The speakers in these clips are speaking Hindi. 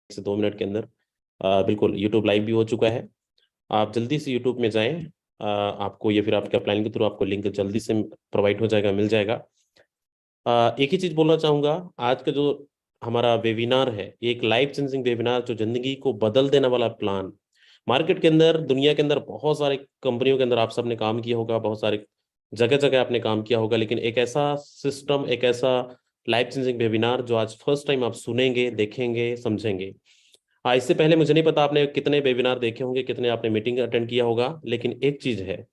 से 2 मिनट के अंदर बिल्कुल यूट्यूब लाइव भी हो चुका है। आप जल्दी से यूट्यूब में जाएं। आपको या फिर आपके अपलाइन के थ्रू आपको लिंक जल्दी से प्रोवाइड हो जाएगा, मिल जाएगा। एक ही चीज बोलना चाहूंगा, आज का जो हमारा वेबिनार है ये एक लाइफ चेंजिंग वेबिनार, जो जिंदगी को बदल देने वाला प्लान। मार्केट के अंदर, दुनिया के अंदर बहुत सारे कंपनियों के अंदर आप सबने काम किया होगा, बहुत सारे जगह जगह आपने काम किया होगा, लेकिन एक ऐसा सिस्टम, एक ऐसा लाइफ चेंजिंग वेबिनार जो आज फर्स्ट टाइम आप सुनेंगे, देखेंगे, समझेंगे। इससे पहले मुझे नहीं पता आपने कितने वेबिनार देखे होंगे, कितने आपने मीटिंग अटेंड किया होगा, लेकिन एक चीज है,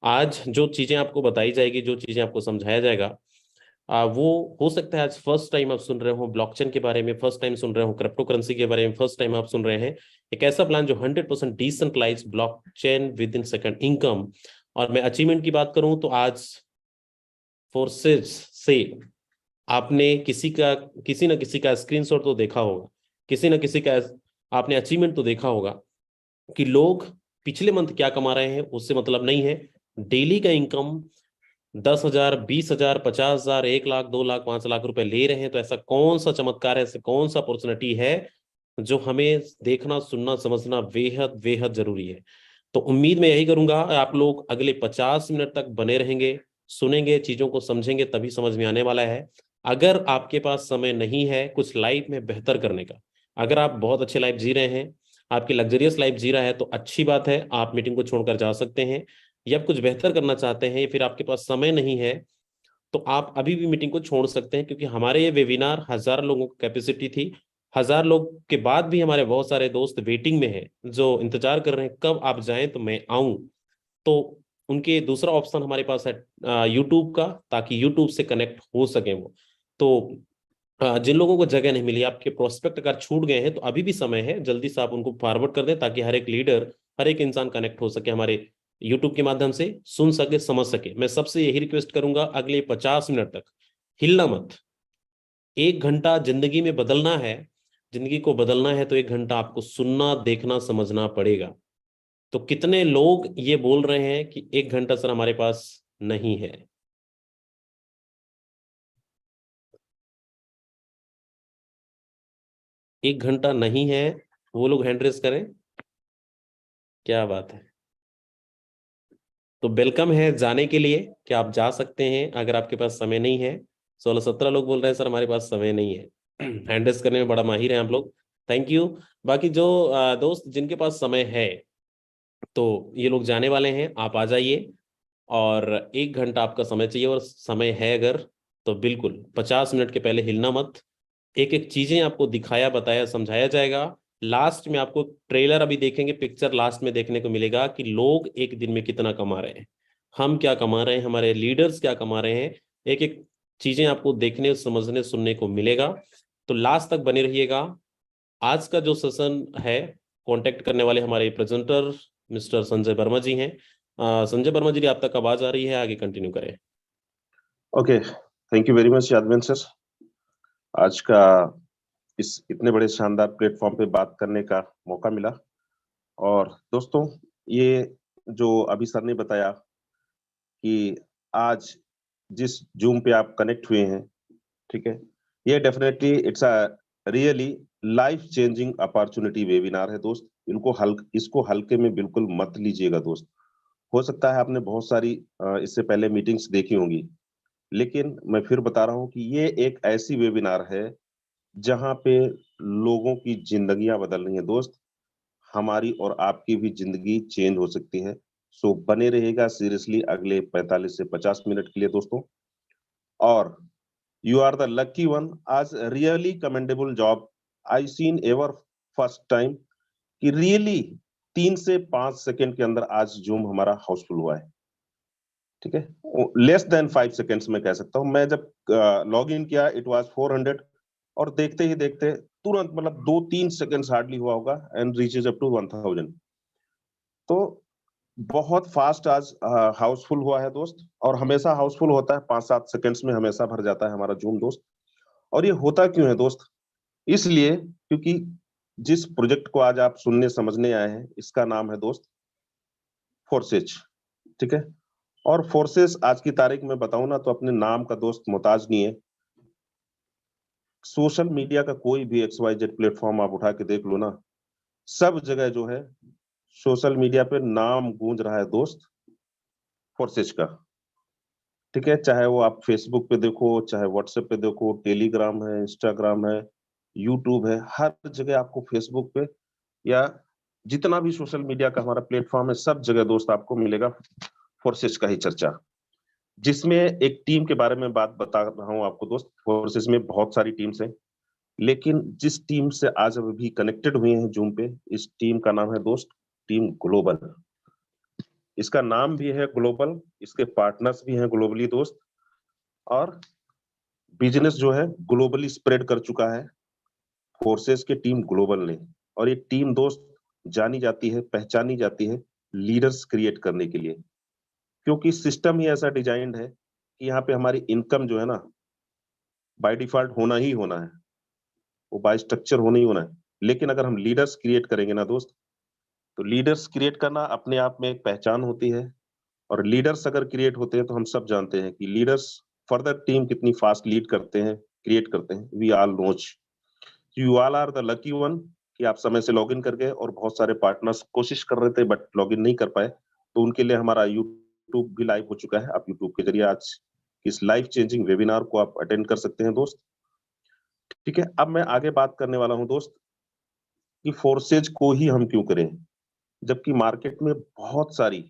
आज जो चीजें आपको बताई जाएगी, जो चीजें आपको समझाया जाएगा, वो हो सकता है आज फर्स्ट टाइम आप सुन रहे हो, ब्लॉकचेन के बारे में फर्स्ट टाइम सुन रहे हो, क्रिप्टो करेंसी के बारे में फर्स्ट टाइम आप सुन रहे हैं। एक ऐसा प्लान जो 100% decentralise blockchain with in second income. और मैं अचीवमेंट की बात करूं तो आज फोर्सेज से आपने किसी ना किसी का स्क्रीनशॉट तो देखा होगा, किसी ना किसी का आपने अचीवमेंट तो देखा होगा कि लोग पिछले मंथ क्या कमा रहे हैं उससे मतलब नहीं है। डेली का इनकम 10,000, 20,000, 50,000, 1 लाख, 2 लाख, 5 लाख रुपए ले रहे हैं। तो ऐसा कौन सा चमत्कार है, ऐसे कौन सा अपॉर्चुनिटी है जो हमें देखना, सुनना, समझना बेहद बेहद जरूरी है। तो उम्मीद मैं यही करूंगा, आप लोग अगले 50 मिनट तक बने रहेंगे, सुनेंगे, चीजों को समझेंगे, तभी समझ में आने वाला है। अगर आपके पास समय नहीं है कुछ लाइफ में बेहतर करने का, अगर आप बहुत अच्छे लाइफ जी रहे हैं, आपकी लग्जरियस लाइफ जी रहा है, तो अच्छी बात है, आप मीटिंग को छोड़कर जा सकते हैं। या आप कुछ बेहतर करना चाहते हैं या फिर आपके पास समय नहीं है, तो आप अभी भी मीटिंग को छोड़ सकते हैं, क्योंकि हमारे ये वेबिनार 1,000 लोगों की कैपेसिटी थी। 1,000 लोग के बाद भी हमारे बहुत सारे दोस्त वेटिंग में हैं, जो इंतजार कर रहे हैं कब आप जाएं तो मैं आऊं। तो उनके दूसरा ऑप्शन हमारे पास है यूट्यूब का, ताकि यूट्यूब से कनेक्ट हो सके वो। तो जिन लोगों को जगह नहीं मिली, आपके प्रोस्पेक्ट अगर छूट गए हैं, तो अभी भी समय है, जल्दी से आप उनको फॉरवर्ड कर दें, ताकि हर एक लीडर, हर एक इंसान कनेक्ट हो सके, हमारे यूट्यूब के माध्यम से सुन सके, समझ सके। मैं सबसे यही रिक्वेस्ट करूंगा, अगले 50 मिनट तक हिलना मत। 1 घंटा जिंदगी में बदलना है, जिंदगी को बदलना है, तो 1 घंटा आपको सुनना, देखना, समझना पड़ेगा। तो कितने लोग ये बोल रहे हैं कि 1 घंटा सर हमारे पास नहीं है? 1 घंटा नहीं है, वो लोग हैंड रेस करें। क्या बात है। तो वेलकम है जाने के लिए, कि आप जा सकते हैं अगर आपके पास समय नहीं है। 16-17 लोग बोल रहे हैं सर हमारे पास समय नहीं है। हैंड रेस करने में बड़ा माहिर हैं आप लोग, थैंक यू। बाकी जो दोस्त जिनके पास समय है, तो ये लोग जाने वाले हैं, आप आ जाइए। और 1 घंटा आपका समय चाहिए और समय है अगर, तो बिल्कुल 50 मिनट के पहले हिलना मत। एक एक चीजें आपको दिखाया, बताया, समझाया जाएगा। लास्ट में आपको ट्रेलर अभी देखेंगे, पिक्चर लास्ट में देखने को मिलेगा कि लोग एक दिन में कितना कमा रहे हैं, हम क्या कमा रहे हैं, हमारे लीडर्स क्या कमा रहे हैं। एक एक चीजें आपको देखने, समझने, सुनने को मिलेगा। तो लास्ट तक बने रहिएगा। आज का जो सेशन है, कांटेक्ट करने वाले हमारे प्रेजेंटर मिस्टर संजय वर्मा जी हैं। संजय वर्मा जी, आप तक आवाज आ रही है, आगे कंटिन्यू करें। Okay, thank you very much यादवेन सर। आज का इस इतने बड़े शानदार प्लेटफॉर्म पे बात करने का मौका मिला। और दोस्तों, ये जो अभी सर ने बताया कि आज जिस जूम पे आप कनेक्ट हुए हैं, ठीक है, ये definitely it's a really life changing opportunity webinar है दोस्त। इसको हल्के में बिल्कुल मत लीजिएगा दोस्त। हो सकता है आपने बहुत सारी इससे पहले मीटिंग्स देखी होंगी, लेकिन मैं फिर बता रहा हूँ कि ये एक ऐसी वेबिनार है जहां पे लोगों की जिंदगियां बदल रही हैं दोस्त। हमारी और आपकी भी जिंदगी चेंज हो सकती है। सो बने रहेगा सीरियसली अगले 45 से 50 मिनट के लिए दोस्तों। और you are the lucky one, आज really commendable job I seen ever first time कि रियली 3 से 5 सेकंड के अंदर आज जूम हमारा हाउसफुल हुआ है। ठीक है, लेस देन 5 सेकेंड्स में कह सकता हूँ। मैं जब लॉग इन किया इट वाज 400, और देखते ही देखते तुरंत, मतलब 2-3 सेकेंड्स हार्डली हुआ होगा, एंड रीचेज अप टू 1000। तो बहुत फास्ट आज हाउसफुल हुआ है दोस्त। और हमेशा हाउसफुल होता है, 5-7 सेकेंड्स में हमेशा भर जाता है हमारा जूम दोस्त। और ये होता क्यों है दोस्त? इसलिए क्योंकि जिस प्रोजेक्ट को आज आप सुनने समझने आए हैं, इसका नाम है दोस्त फोर्सेज। ठीक है, और फोर्सेस आज की तारीख में बताऊं ना, तो अपने नाम का दोस्त मोहताज नहीं है। सोशल मीडिया का कोई भी XYZ प्लेटफॉर्म आप उठा के देख लो ना, सब जगह जो है सोशल मीडिया पे नाम गूंज रहा है दोस्त फोर्सेज का। ठीक है, चाहे वो आप फेसबुक पे देखो, चाहे व्हाट्सएप पे देखो, टेलीग्राम है, इंस्टाग्राम है, यूट्यूब है, हर जगह आपको फेसबुक पे या जितना भी सोशल मीडिया का हमारा प्लेटफॉर्म है, सब जगह दोस्त आपको मिलेगा फोर्सेज का ही चर्चा। जिसमें एक टीम के बारे में बात बता रहा हूँ आपको दोस्त। फोर्सेज में बहुत सारी टीम्स हैं, लेकिन जिस टीम से आज अभी कनेक्टेड हुए हैं जूम पे, इस टीम का नाम है दोस्त टीम ग्लोबल। इसका नाम भी है ग्लोबल, इसके पार्टनर्स भी हैं ग्लोबली दोस्त, और बिजनेस जो है ग्लोबली स्प्रेड कर चुका है फोर्सेस के टीम ग्लोबल ने। और ये टीम दोस्त जानी जाती है, पहचानी जाती है लीडर्स क्रिएट करने के लिए, क्योंकि सिस्टम ही ऐसा डिजाइंड है कि यहाँ पे हमारी इनकम जो है ना बाय डिफॉल्ट होना ही होना है, वो बाय स्ट्रक्चर होना ही होना है। लेकिन अगर हम लीडर्स क्रिएट करेंगे ना दोस्त, तो लीडर्स क्रिएट करना अपने आप में एक पहचान होती है। और लीडर्स अगर क्रिएट होते हैं तो हम सब जानते हैं कि लीडर्स फर्दर टीम कितनी फास्ट लीड करते हैं, क्रिएट करते हैं। We all know, you all are the lucky one कि आप समय से लॉगिन कर गए, और बहुत सारे पार्टनर्स कोशिश कर रहे थे बट लॉगिन नहीं कर पाए, तो उनके लिए हमारा यूट्यूब भी लाइव हो चुका है। आप यूट्यूब के जरिए आज इस लाइफ चेंजिंग वेबिनार को आप अटेंड कर सकते हैं दोस्त। ठीक है, अब मैं आगे बात करने वाला हूं दोस्त कि फोर्सेज को ही हम क्यों करें, जबकि मार्केट में बहुत सारी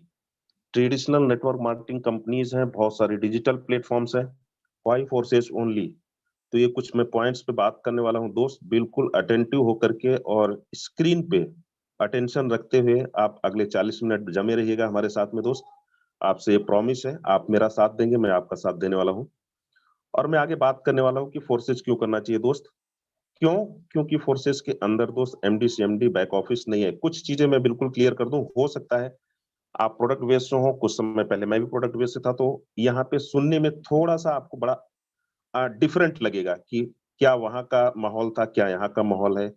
ट्रेडिशनल नेटवर्क मार्केटिंग कंपनीज हैं, बहुत सारी डिजिटल प्लेटफॉर्म्स हैं। Why forces only? तो ये कुछ मैं पॉइंट्स पे बात करने वाला हूं दोस्त, बिल्कुल अटेंटिव होकर के और स्क्रीन पे अटेंशन रखते हुए आप अगले 40 मिनट जमे रहिएगा हमारे साथ में दोस्त। आपसे ये प्रॉमिस है, आप मेरा साथ देंगे, मैं आपका साथ देने वाला हूँ। और मैं आगे बात करने वाला हूँ कि फोर्सेज क्यों करना चाहिए दोस्त। क्यों? क्योंकि फोर्सेस के अंदर दोस्त एमडी सीएमडी बैक ऑफिस नहीं है। कुछ चीजें मैं बिल्कुल क्लियर कर दूं, हो सकता है आप प्रोडक्ट बेस्ड से हो, कुछ समय पहले मैं भी प्रोडक्ट बेस्ड से था, तो यहाँ पे सुनने में थोड़ा सा आपको बड़ा डिफरेंट लगेगा कि क्या वहां का माहौल था, क्या यहाँ का माहौल है।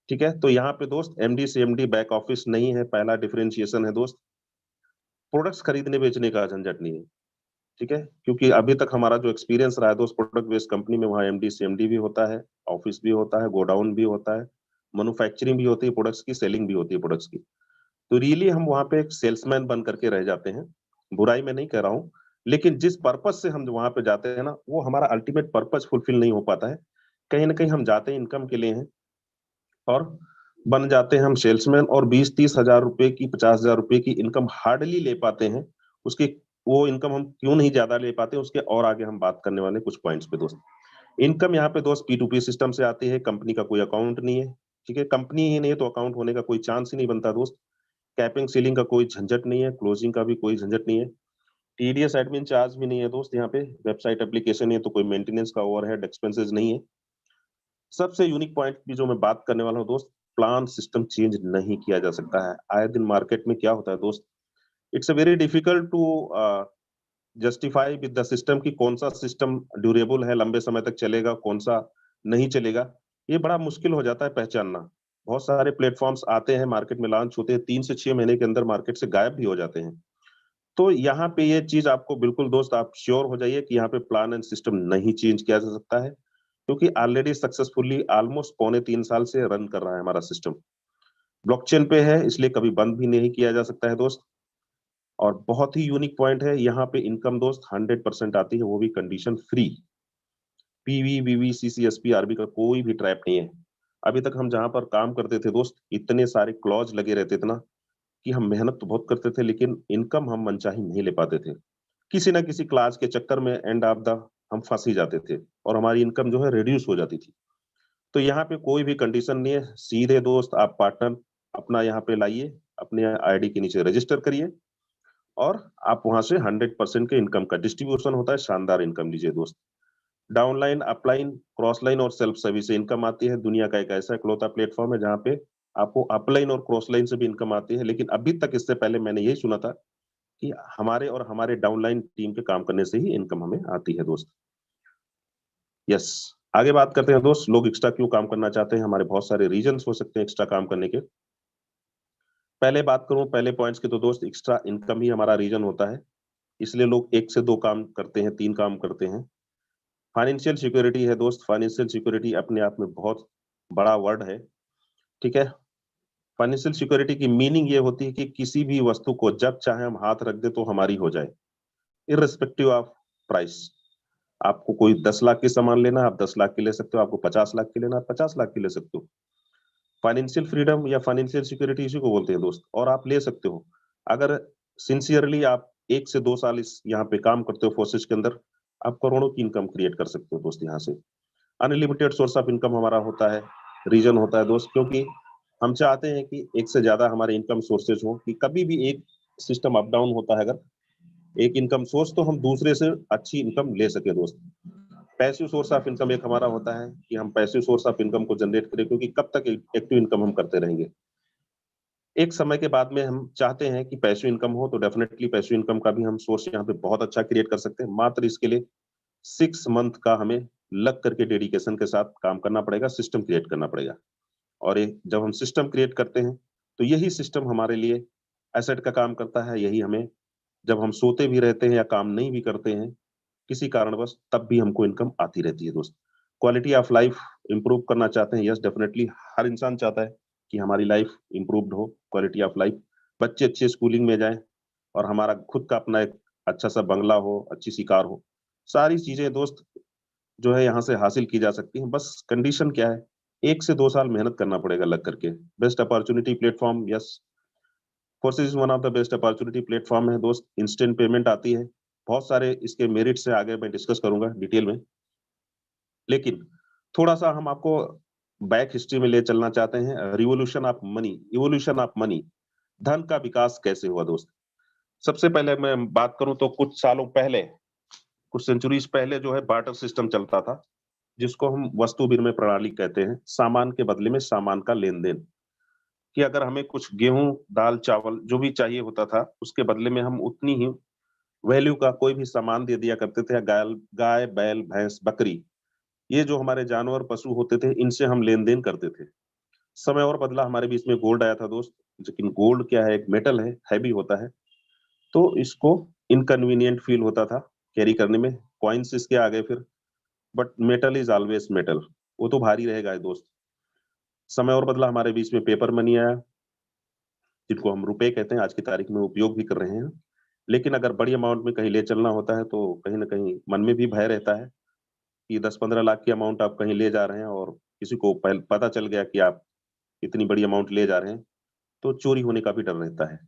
ठीक है, तो यहाँ पे दोस्त एमडी सीएमडी बैक ऑफिस नहीं है, पहला डिफरेंशिएशन है दोस्त। प्रोडक्ट्स खरीदने बेचने का झंझट नहीं है। ठीक है, क्योंकि अभी तक हमारा जो एक्सपीरियंस रहा है दोस्त, प्रोडक्ट बेस्ड कंपनी में, वहाँ एमडी सीएमडी भी होता है, ऑफिस भी होता है, गोडाउन भी होता है, मैन्युफैक्चरिंग भी होती है प्रोडक्ट्स की, सेलिंग भी होती है प्रोडक्ट्स की। तो रियली हम वहाँ पे एक सेल्समैन बन करके रह जाते हैं। बुराई में नहीं कह रहा हूँ, लेकिन जिस पर्पज से हम वहां पे जाते हैं ना, वो हमारा अल्टीमेट पर्पज फुलफिल नहीं हो पाता है। कहीं ना कहीं हम जाते हैं इनकम के लिए हैं, और बन जाते हैं हम सेल्समैन, और 20-30 हजार रुपए की, 50 हजार रुपए की इनकम हार्डली ले पाते हैं। उसकी वो इनकम हम क्यों नहीं ज्यादा ले पाते, उसके और आगे हम बात करने वाले हैं कुछ पॉइंट्स पे दोस्त। इनकम यहाँ पे दोस्त P2P सिस्टम से आती है, कंपनी का कोई अकाउंट नहीं है। ठीक है, कंपनी ही नहीं है तो अकाउंट होने का कोई चांस ही नहीं बनता दोस्त। कैपिंग सीलिंग का कोई झंझट नहीं है, क्लोजिंग का भी कोई झंझट नहीं है, टीडीएस एडमिन चार्ज भी नहीं है दोस्त। यहाँ पे वेबसाइट एप्लीकेशन है तो कोई मेंटेनेंस का ओवरहेड एक्सपेंसेस नहीं है। सबसे यूनिक पॉइंट की जो मैं बात करने वाला हूँ दोस्त, प्लान सिस्टम चेंज नहीं किया जा सकता है। आए दिन मार्केट में क्या होता है दोस्त, it's a very difficult to justify with the system कि कौन सा सिस्टम ड्यूरेबल है, लंबे समय तक चलेगा, कौन सा नहीं चलेगा। ये बड़ा मुश्किल हो जाता है पहचानना। बहुत सारे प्लेटफॉर्म्स आते हैं, मार्केट में लॉन्च होते हैं, 3 से 6 महीने के अंदर मार्केट से गायब भी हो जाते हैं। तो यहाँ पे ये चीज आपको बिल्कुल दोस्त, आप श्योर हो जाइए कि यहाँ पे प्लान एंड सिस्टम नहीं चेंज किया जा सकता है, क्योंकि ऑलरेडी सक्सेसफुली ऑलमोस्ट पौने 3 साल से रन कर रहा है हमारा सिस्टम। ब्लॉकचेन पे है, इसलिए कभी बंद भी नहीं किया जा सकता है दोस्त। और बहुत ही यूनिक पॉइंट है, यहाँ पे इनकम दोस्त 100% आती है, वो भी कंडीशन फ्री। पीवी वीवी सीसीएसपी आरबी का कोई भी ट्रैप नहीं है। अभी तक हम जहां पर काम करते थे दोस्त, इतने सारे क्लॉज लगे रहते थे ना कि हम मेहनत तो बहुत करते थे, लेकिन इनकम हम मनचाही नहीं ले पाते थे। किसी ना किसी क्लास के चक्कर में एंड ऑफ द हम फंस ही जाते थे, और हमारी इनकम जो है रिड्यूस हो जाती थी। तो यहाँ पे कोई भी कंडीशन नहीं है, सीधे दोस्त आप पार्टनर अपना यहाँ पे लाइए, अपने आईडी के नीचे रजिस्टर करिए, और आप वहां से 100% के इनकम का डिस्ट्रीब्यूशन होता है। शानदार इनकम लीजिए दोस्त। डाउनलाइन, अपलाइन, क्रॉस लाइन और सेल्फ सर्विस से इनकम आती है। दुनिया का एक ऐसा इकलौता प्लेटफॉर्म है जहाँ पे आपको अपलाइन और क्रॉस लाइन से भी इनकम आती है। लेकिन अभी तक इससे पहले मैंने यही सुना था कि हमारे और हमारे डाउनलाइन टीम के काम करने से ही इनकम हमें आती है दोस्त। यस, आगे बात करते हैं दोस्त, लोग एक्स्ट्रा क्यों काम करना चाहते हैं। हमारे बहुत सारे रीजंस हो सकते हैं एक्स्ट्रा काम करने के। पहले बात करूं पहले पॉइंट्स की, तो दोस्त एक्स्ट्रा इनकम ही हमारा रीजन होता है, इसलिए लोग 1 से 2 काम करते हैं, 3 काम करते हैं। फाइनेंशियल सिक्योरिटी है दोस्त। फाइनेंशियल सिक्योरिटी अपने आप में बहुत बड़ा वर्ड है, ठीक है। फाइनेंशियल सिक्योरिटी की मीनिंग ये होती है कि किसी भी वस्तु को जब चाहे हम हाथ रख दे तो हमारी हो जाए, इररिस्पेक्टिव ऑफ प्राइस। आपको कोई 10 लाख के सामान लेना, आप 10 लाख के ले सकते हो। आपको 50 लाख के लेना, आप 50 लाख के ले सकते हो। फाइनेंशियल फ्रीडम या फाइनेंशियल सिक्योरिटी इसी को बोलते हैं दोस्त। और आप ले सकते हो अगर सिंसियरली आप 1 से 2 साल इस यहाँ पे काम करते हो फोर्सेज के अंदर, आप करोड़ों की इनकम क्रिएट कर सकते हो दोस्त। यहाँ से अनलिमिटेड सोर्स ऑफ इनकम हमारा होता है। रीजन होता है दोस्त, क्योंकि हम चाहते हैं कि एक से ज्यादा हमारे इनकम सोर्सेज हो, कि कभी भी एक सिस्टम अप डाउन होता है अगर एक इनकम सोर्स, तो हम दूसरे से अच्छी इनकम ले सके दोस्त। पैसिव सोर्स ऑफ इनकम एक हमारा होता है कि हम पैसिव सोर्स ऑफ इनकम को जनरेट करें, क्योंकि कब तक एक्टिव इनकम हम करते रहेंगे। एक समय के बाद में हम चाहते हैं कि पैसिव इनकम हो, तो डेफिनेटली पैसिव इनकम का भी हम सोर्स यहाँ पे बहुत अच्छा क्रिएट कर सकते हैं। मात्र इसके लिए 6 मंथ का हमें लग करके डेडिकेशन के साथ काम करना पड़ेगा, सिस्टम क्रिएट करना पड़ेगा। और ये जब हम सिस्टम क्रिएट करते हैं तो यही सिस्टम हमारे लिए एसेट का काम करता है। यही हमें, जब हम सोते भी रहते हैं या काम नहीं भी करते हैं किसी कारणवश, तब भी हमको इनकम आती रहती है दोस्त। क्वालिटी ऑफ लाइफ इंप्रूव करना चाहते हैं? यस, डेफिनेटली हर इंसान चाहता है कि हमारी लाइफ इंप्रूव्ड हो, क्वालिटी ऑफ लाइफ। बच्चे अच्छे स्कूलिंग में जाएं और हमारा खुद का अपना एक अच्छा सा बंगला हो, अच्छी सी कार हो। सारी चीजें दोस्त जो है यहाँ से हासिल की जा सकती हैं। बस कंडीशन क्या है, 1 से 2 साल मेहनत करना पड़ेगा लग करके। Best opportunity platform, yes, forces is one of the best opportunity platform है दोस्त। इंस्टेंट पेमेंट आती है। बहुत सारे इसके मेरिट्स से आगे मैं डिस्कस करूंगा डिटेल में, लेकिन थोड़ा सा हम आपको बैक हिस्ट्री में ले चलना चाहते हैं। Revolution of money, evolution of money, धन का विकास कैसे हुआ दोस्त। सबसे पहले मैं बात करूं तो कुछ सालों पहले, कुछ सेंचुरीज पहले जो है बार्टर सिस्टम चलता था, जिसको हम वस्तु विनिमय प्रणाली कहते हैं। सामान के बदले में सामान का लेन देन, कि अगर हमें कुछ गेहूं, दाल, चावल जो भी चाहिए होता था, उसके बदले में हम उतनी ही वैल्यू का कोई भी सामान दे दिया करते थे। गाय, बैल, भैंस, बकरी, ये जो हमारे जानवर पशु होते थे, इनसे हम लेन देन करते थे। समय और बदला, हमारे बीच में गोल्ड आया था दोस्त। लेकिन गोल्ड क्या है, एक मेटल है, हैवी होता है, तो इसको इनकन्वीनियंट फील होता था कैरी करने में। कॉइन्स इसके आ गए फिर, but metal is always metal, वो तो भारी रहेगा दोस्त। समय और बदला, हमारे बीच में पेपर मनी आया, जिनको हम रुपए कहते हैं, आज की तारीख में उपयोग भी कर रहे हैं। लेकिन अगर बड़ी अमाउंट में कहीं ले चलना होता है तो कहीं ना कहीं मन में भी भय रहता है कि 10-15 लाख की अमाउंट आप कहीं ले जा रहे हैं और किसी को पता चल गया कि आप इतनी बड़ी अमाउंट ले जा रहे हैं, तो चोरी होने का भी डर रहता है।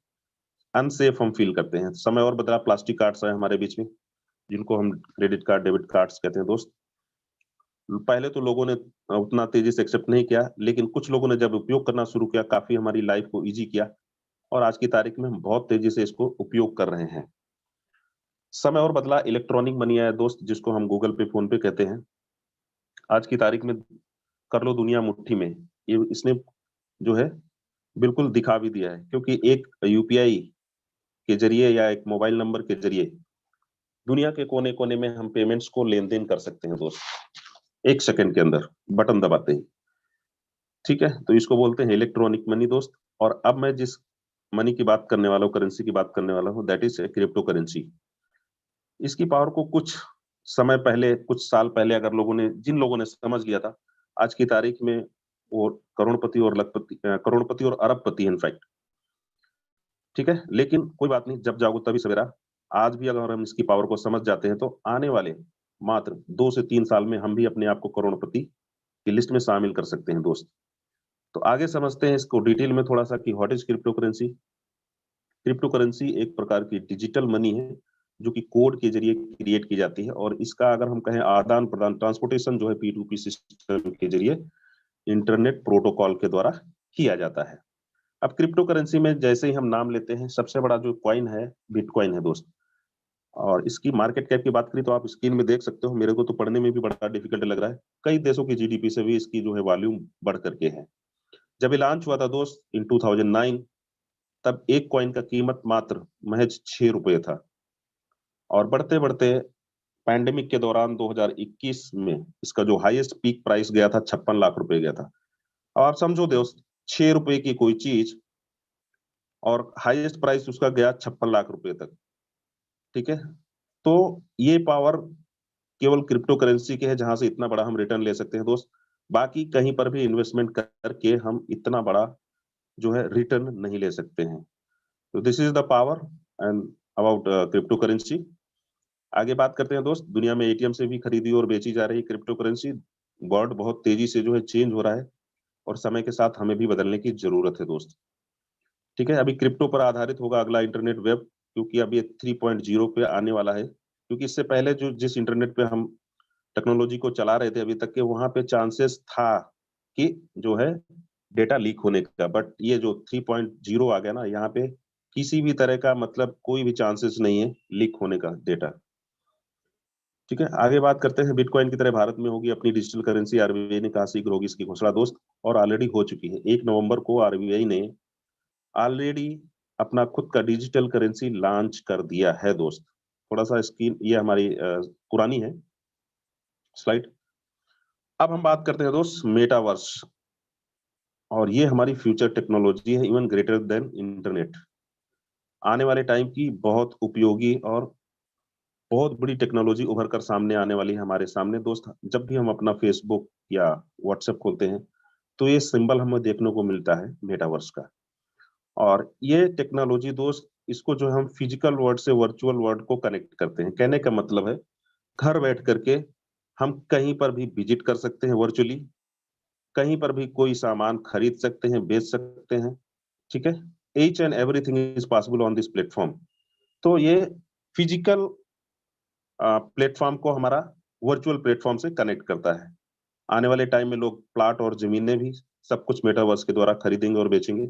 अनसेफ हम फील करते हैं। समय और बदला, प्लास्टिक कार्ड्स आए हमारे बीच में, जिनको हम क्रेडिट कार्ड, डेबिट कार्ड्स कहते हैं दोस्त। पहले तो लोगों ने उतना तेजी से एक्सेप्ट नहीं किया, लेकिन कुछ लोगों ने जब उपयोग करना शुरू किया, काफी हमारी लाइफ को इजी किया, और आज की तारीख में हम बहुत तेजी से इसको उपयोग कर रहे हैं। समय और बदला, इलेक्ट्रॉनिक मनी आया दोस्त, जिसको हम गूगल पे, फोन पे कहते हैं। आज की तारीख में कर लो दुनिया मुट्ठी में, ये इसने जो है बिल्कुल दिखा भी दिया है, क्योंकि एक यूपीआई के जरिए या एक मोबाइल नंबर के जरिए दुनिया के कोने कोने में हम पेमेंट्स को लेन देन कर सकते हैं दोस्त, 1 सेकंड के अंदर बटन दबाते ही। ठीक है, तो इसको बोलते हैं इलेक्ट्रॉनिक मनी दोस्त। और अब मैं जिस मनी की बात करने वाला हूँ, करेंसी की बात करने वाला हूँ, दैट इज क्रिप्टो करेंसी। इसकी पावर को कुछ समय पहले, कुछ साल पहले अगर जिन लोगों ने समझ लिया था, आज की तारीख में वो करोड़पति और करोड़पति और अरबपति इनफैक्ट। ठीक है, लेकिन कोई बात नहीं, जब जागो तभी सवेरा। आज भी अगर हम इसकी पावर को समझ जाते हैं, तो आने वाले मात्र 2 से 3 साल में हम भी अपने आप को करोड़पति की लिस्ट में शामिल कर सकते हैं दोस्त। तो आगे समझते हैं इसको डिटेल में थोड़ा सा कि what is crypto currency. Crypto currency एक प्रकार की डिजिटल मनी है, जो कि कोड के जरिए क्रिएट की जाती है, और इसका अगर हम कहें आदान प्रदान, ट्रांसपोर्टेशन जो है P2P सिस्टम के जरिए, इंटरनेट प्रोटोकॉल के द्वारा किया जाता है। अब क्रिप्टो करेंसी में जैसे ही हम नाम लेते हैं, सबसे बड़ा जो कॉइन है, बिटकॉइन है दोस्त। और इसकी मार्केट कैप की बात करें तो आप स्क्रीन में देख सकते हो, मेरे को तो पढ़ने में भी बड़ा डिफिकल्ट लग रहा है। कई देशों की जीडीपी से भी इसकी जो है वॉल्यूम बढ़ करके है। जब ये लॉन्च हुआ था दोस्त इन 2009, तब एक कॉइन का कीमत मात्र महज 6 रुपए था। और बढ़ते बढ़ते पैंडेमिक के दौरान 2021 में इसका जो हाईएस्ट पीक प्राइस गया था, 56 लाख रुपए गया था। अब आप समझो दोस्त, 6 रुपए की कोई चीज और हाईएस्ट प्राइस उसका गया 56 लाख रुपए तक। ठीक है, तो ये पावर केवल क्रिप्टो करेंसी के है जहां से इतना बड़ा हम रिटर्न ले सकते हैं दोस्त। बाकी कहीं पर भी इन्वेस्टमेंट करके हम इतना बड़ा जो है रिटर्न नहीं ले सकते हैं। तो this is the power and about crypto currency. आगे बात करते हैं दोस्त, दुनिया में एटीएम से भी खरीदी और बेची जा रही क्रिप्टो करेंसी। वर्ल्ड बहुत तेजी से जो है चेंज हो रहा है और समय के साथ हमें भी बदलने की जरूरत है दोस्त। ठीक है, अभी क्रिप्टो पर आधारित होगा अगला इंटरनेट वेब, क्योंकि अभी 3.0 पे आने वाला है। क्योंकि इससे पहले जो जिस इंटरनेट पे हम टेक्नोलॉजी को चला रहे थे अभी तक के, वहां पे चांसेस था कि जो है डेटा लीक होने का, बट ये जो 3.0 आ गया ना, यहाँ पे किसी भी तरह का मतलब कोई भी चांसेस नहीं है लीक होने का डेटा। ठीक है, आगे बात करते हैं। बिटकॉइन की तरह भारत में होगी अपनी डिजिटल करेंसी, आरबीआई ने कहा शीघ्र होगी इसकी घोषणा दोस्त, और ऑलरेडी हो चुकी है। 1 नवंबर को आरबीआई ने ऑलरेडी अपना खुद का डिजिटल करेंसी लॉन्च कर दिया है दोस्त। थोड़ा सा स्क्रीन ये हमारी पुरानी है स्लाइड। अब हम बात करते हैं दोस्त मेटावर्स, और ये हमारी फ्यूचर टेक्नोलॉजी है, इवन ग्रेटर देन इंटरनेट। आने वाले टाइम की बहुत उपयोगी और बहुत बड़ी टेक्नोलॉजी उभर कर सामने आने वाली है हमारे सामने दोस्त। जब भी हम अपना फेसबुक या व्हाट्सएप खोलते हैं तो ये सिंबल हमें देखने को मिलता है मेटावर्स का। और ये टेक्नोलॉजी दोस्त, इसको जो हम फिजिकल वर्ल्ड से वर्चुअल वर्ल्ड को कनेक्ट करते हैं। कहने का मतलब है घर बैठ करके हम कहीं पर भी विजिट कर सकते हैं वर्चुअली, कहीं पर भी कोई सामान खरीद सकते हैं, बेच सकते हैं। ठीक है, each and everything is possible on this platform. तो ये फिजिकल प्लेटफॉर्म को हमारा वर्चुअल प्लेटफॉर्म से कनेक्ट करता है। आने वाले टाइम में लोग प्लाट और जमीनें भी सब कुछ मेटावर्स के द्वारा खरीदेंगे और बेचेंगे।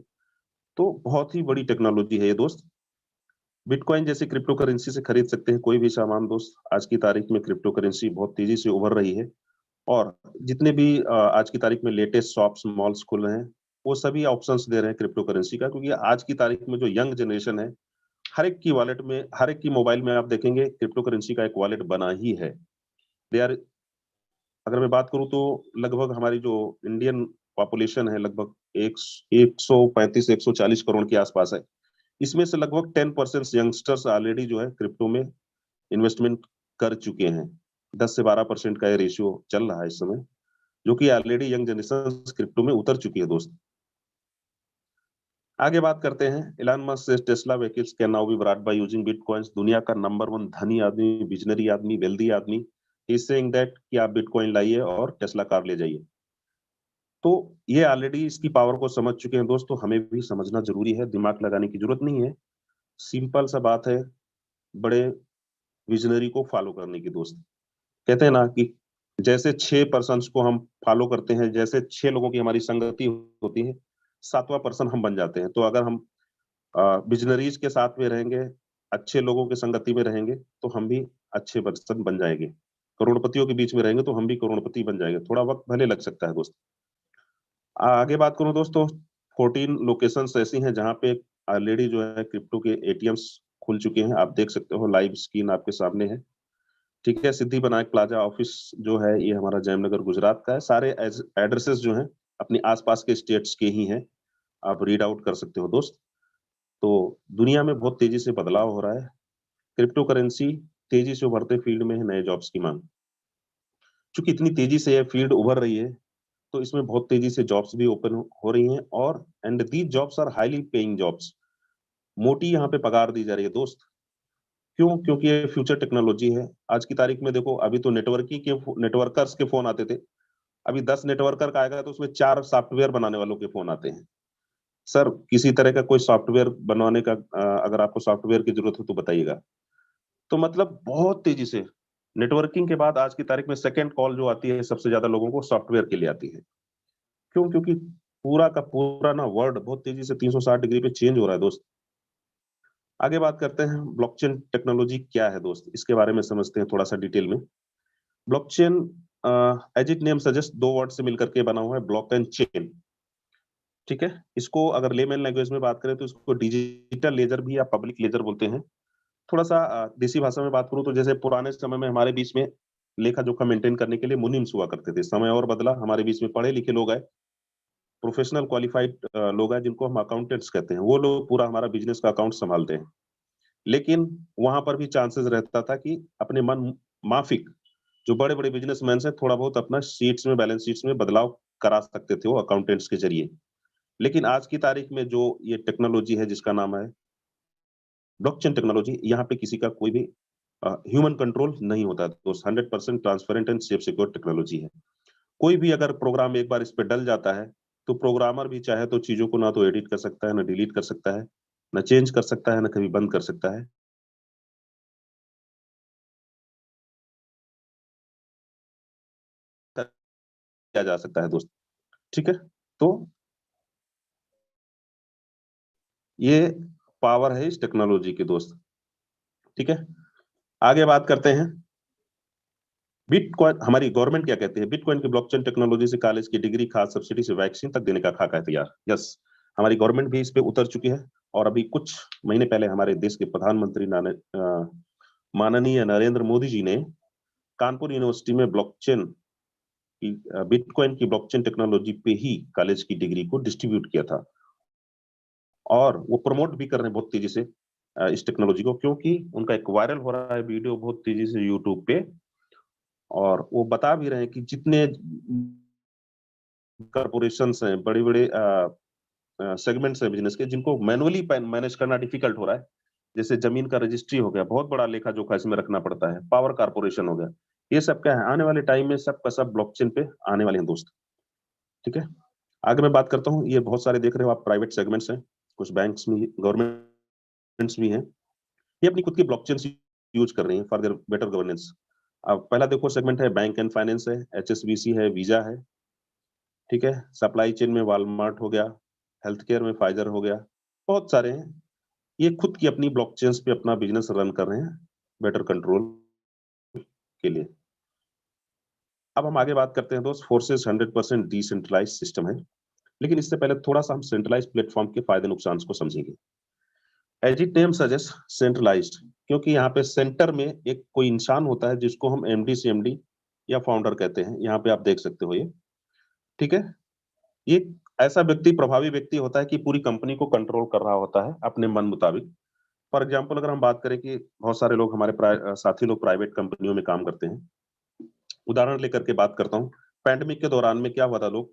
तो बहुत ही बड़ी टेक्नोलॉजी है ये दोस्त। बिटकॉइन जैसी क्रिप्टो करेंसी से खरीद सकते हैं कोई भी सामान दोस्त। आज की तारीख में क्रिप्टो करेंसी बहुत तेजी से उभर रही है, और जितने भी आज की तारीख में लेटेस्ट शॉप्स मॉल्स खुल रहे हैं, वो सभी ऑप्शंस दे रहे हैं क्रिप्टो करेंसी का। क्योंकि आज की तारीख में जो यंग जनरेशन है, हर एक की वॉलेट में, हर एक की मोबाइल में आप देखेंगे क्रिप्टो करेंसी का एक वॉलेट बना ही है। दे आर, अगर मैं बात करूं तो लगभग हमारी जो इंडियन पॉपुलेशन है लगभग एक 135-140 करोड़ के आसपास है। इसमें से लगभग 10% यंगस्टर्स ऑलरेडी जो है क्रिप्टो में इन्वेस्टमेंट कर चुके हैं। 10 से 12% का ये रेशियो चल रहा है इस समय, जो कि ऑलरेडी यंग जनरेशन क्रिप्टो में उतर चुकी है दोस्त। आगे बात करते हैं। इलॉन मस्क से Tesla vehicles can now be brought by using bitcoins. दुनिया का नंबर 1 धनी आदमी, विजनरी आदमी, वेल्दी आदमी, ही इज सेइंग दैट कि आप बिटकॉइन लाइए और टेस्ला कार ले जाइए। तो ये ऑलरेडी इसकी पावर को समझ चुके हैं दोस्तों। हमें भी समझना जरूरी है, दिमाग लगाने की जरूरत नहीं है। सिंपल सा बात है, बड़े विजनरी को फॉलो करने की दोस्त। कहते हैं ना कि जैसे 6 पर्सन को हम फॉलो करते हैं, जैसे 6 लोगों की हमारी संगति होती है, 7वां पर्सन हम बन जाते हैं। तो अगर हम विजनरीज के साथ में रहेंगे, अच्छे लोगों की संगति में रहेंगे, तो हम भी अच्छे पर्सन बन जाएंगे। करोड़पतियों के बीच में रहेंगे तो हम भी करोड़पति बन जाएंगे। थोड़ा वक्त भले लग सकता है दोस्त। आगे बात करूं दोस्तों, 14 लोकेशंस ऐसी हैं जहां पे ऑलरेडी जो है क्रिप्टो के एटीएम्स खुल चुके हैं। आप देख सकते हो, लाइव स्क्रीन आपके सामने है। ठीक है, सिद्धि विनायक प्लाजा ऑफिस जो है ये हमारा जयनगर गुजरात का है। सारे एड्रेसेस जो हैं अपने आसपास के स्टेट्स के ही हैं, आप रीड आउट कर सकते हो दोस्त। तो दुनिया में बहुत तेजी से बदलाव हो रहा है। क्रिप्टो करेंसी तेजी से उभरते फील्ड में है नए जॉब्स की मांग। चूंकि इतनी तेजी से यह फील्ड उभर रही है, तो इसमें बहुत तेजी से जॉब्स भी ओपन हो रही हैं, और and these jobs are highly paying jobs. मोटी यहाँ पे पगार दी जा रही है दोस्त। क्यों? क्योंकि ये फ्यूचर टेक्नोलॉजी है। आज की तारीख में देखो, अभी तो नेटवर्कर्स के फोन आते थे। अभी 10 नेटवर्कर का आएगा तो उसमें 4 सॉफ्टवेयर बनाने वालों के फोन आते हैं। सर, किसी तरह का कोई सॉफ्टवेयर बनवाने का अगर आपको सॉफ्टवेयर की जरूरत हो तो बताइएगा। तो मतलब बहुत तेजी से नेटवर्किंग के बाद आज की तारीख में सेकंड कॉल जो आती है सबसे ज्यादा लोगों को सॉफ्टवेयर के लिए आती है। क्यों? क्योंकि पूरा का पूरा ना वर्ल्ड बहुत तेजी से 360 डिग्री पे चेंज हो रहा है दोस्त। आगे बात करते हैं, ब्लॉकचेन टेक्नोलॉजी क्या है दोस्त, इसके बारे में समझते हैं थोड़ा सा डिटेल में। Blockchain as it name suggest 2 word से मिलकर के बना हुआ है, ब्लॉक एंड चेन। ठीक है, इसको अगर लेमन लैंग्वेज में बात करें तो इसको डिजिटल लेजर भी या पब्लिक लेजर बोलते हैं। थोड़ा सा देसी भाषा में बात करूं तो जैसे पुराने समय में हमारे बीच में लेखा जोखा मेंटेन करने के लिए मुनिम्स हुआ करते थे। समय और बदला, हमारे बीच में पढ़े लिखे लोग आए, प्रोफेशनल क्वालिफाइड लोग हैं जिनको हम अकाउंटेंट्स कहते हैं। वो लोग पूरा हमारा बिजनेस का अकाउंट संभालते हैं। लेकिन वहां पर भी चांसेस रहता था कि अपने मन माफिक जो बड़े बड़े बिजनेसमैन हैं थोड़ा बहुत अपना शीट्स में, बैलेंस शीट्स में बदलाव करा सकते थे वो अकाउंटेंट्स के जरिए। लेकिन आज की तारीख में जो ये टेक्नोलॉजी है जिसका नाम है ब्लॉकचेन टेक्नोलॉजी, यहाँ पे किसी का कोई भी ह्यूमन कंट्रोल नहीं होता तो 100% transparent and safe secure technology है। कोई भी अगर प्रोग्राम एक बार इस पे डल जाता है तो प्रोग्रामर भी चाहे तो चीजों को ना तो एडिट कर सकता है, ना डिलीट कर सकता है, ना चेंज कर सकता है, ना कभी बंद कर सकता है। किया जा सकता है दोस्त। ठीक है, तो ये पावर है इस टेक्नोलॉजी की दोस्त। ठीक है, आगे बात करते हैं। बिटकॉइन, हमारी गवर्नमेंट क्या कहती है, बिटकॉइन की ब्लॉकचेन टेक्नोलॉजी से कॉलेज की डिग्री, खास सब्सिडी से वैक्सीन तक देने का खाका है तैयार। यस, हमारी गवर्नमेंट भी इस पे उतर चुकी है। और अभी कुछ महीने पहले हमारे देश के प्रधानमंत्री माननीय नरेंद्र मोदी जी ने कानपुर यूनिवर्सिटी में ब्लॉकचेन की, बिटकॉइन की ब्लॉकचेन टेक्नोलॉजी पे ही कॉलेज की डिग्री को डिस्ट्रीब्यूट किया था। और वो प्रमोट भी कर रहे हैं बहुत तेजी से इस टेक्नोलॉजी को, क्योंकि उनका एक वायरल हो रहा है वीडियो बहुत तेजी से यूट्यूब पे। और वो बता भी रहे हैं कि जितने कॉर्पोरेशन हैं, बड़े बड़े सेगमेंट्स हैं बिजनेस के, जिनको मैनुअली मैनेज करना डिफिकल्ट हो रहा है, जैसे जमीन का रजिस्ट्री हो गया, बहुत बड़ा लेखा जोखा इसमें रखना पड़ता है, पावर कारपोरेशन हो गया, ये सब क्या है आने वाले टाइम में सब का सब ब्लॉकचेन पे आने वाले हैं दोस्त। ठीक है, आगे मैं बात करता हूँ। ये बहुत सारे देख रहे हो आप प्राइवेट सेगमेंट्स हैं, कुछ बैंक्स में, गवर्नमेंट्स भी हैं, ये अपनी खुद की ब्लॉकचेन यूज कर रही हैं फॉर देयर बेटर गवर्नेंस। अब पहला देखो सेगमेंट है बैंक एंड फाइनेंस है, एचएसबीसी है, वीजा है। ठीक है, सप्लाई चेन में वॉलमार्ट हो गया, हेल्थ केयर में फाइजर हो गया, बहुत सारे हैं। ये खुद की अपनी ब्लॉकचेन्स पे अपना बिजनेस रन कर रहे हैं बेटर कंट्रोल के लिए। अब हम आगे बात करते हैं दोस्त। फोर्सेस 100% डिसेंट्रलाइज सिस्टम है, लेकिन इससे पहले थोड़ा सा हम सेंट्रलाइज प्लेटफॉर्म के फायदे नुकसान को समझेंगे। As it name suggest centralised, क्योंकि यहाँ पे सेंटर में एक कोई इंसान होता है जिसको हम एमडी सीएमडी या फाउंडर कहते हैं, यहाँ पे आप देख सकते हो ये। ठीक है, ये ऐसा व्यक्ति, प्रभावी व्यक्ति होता है कि पूरी कंपनी को कंट्रोल कर रहा होता है अपने मन मुताबिक। फॉर एग्जाम्पल अगर हम बात करें कि बहुत सारे लोग हमारे साथी लोग प्राइवेट कंपनियों में काम करते हैं, उदाहरण लेकर के बात करता हूँ। पैंडेमिक के दौरान में क्या हुआ था, लोग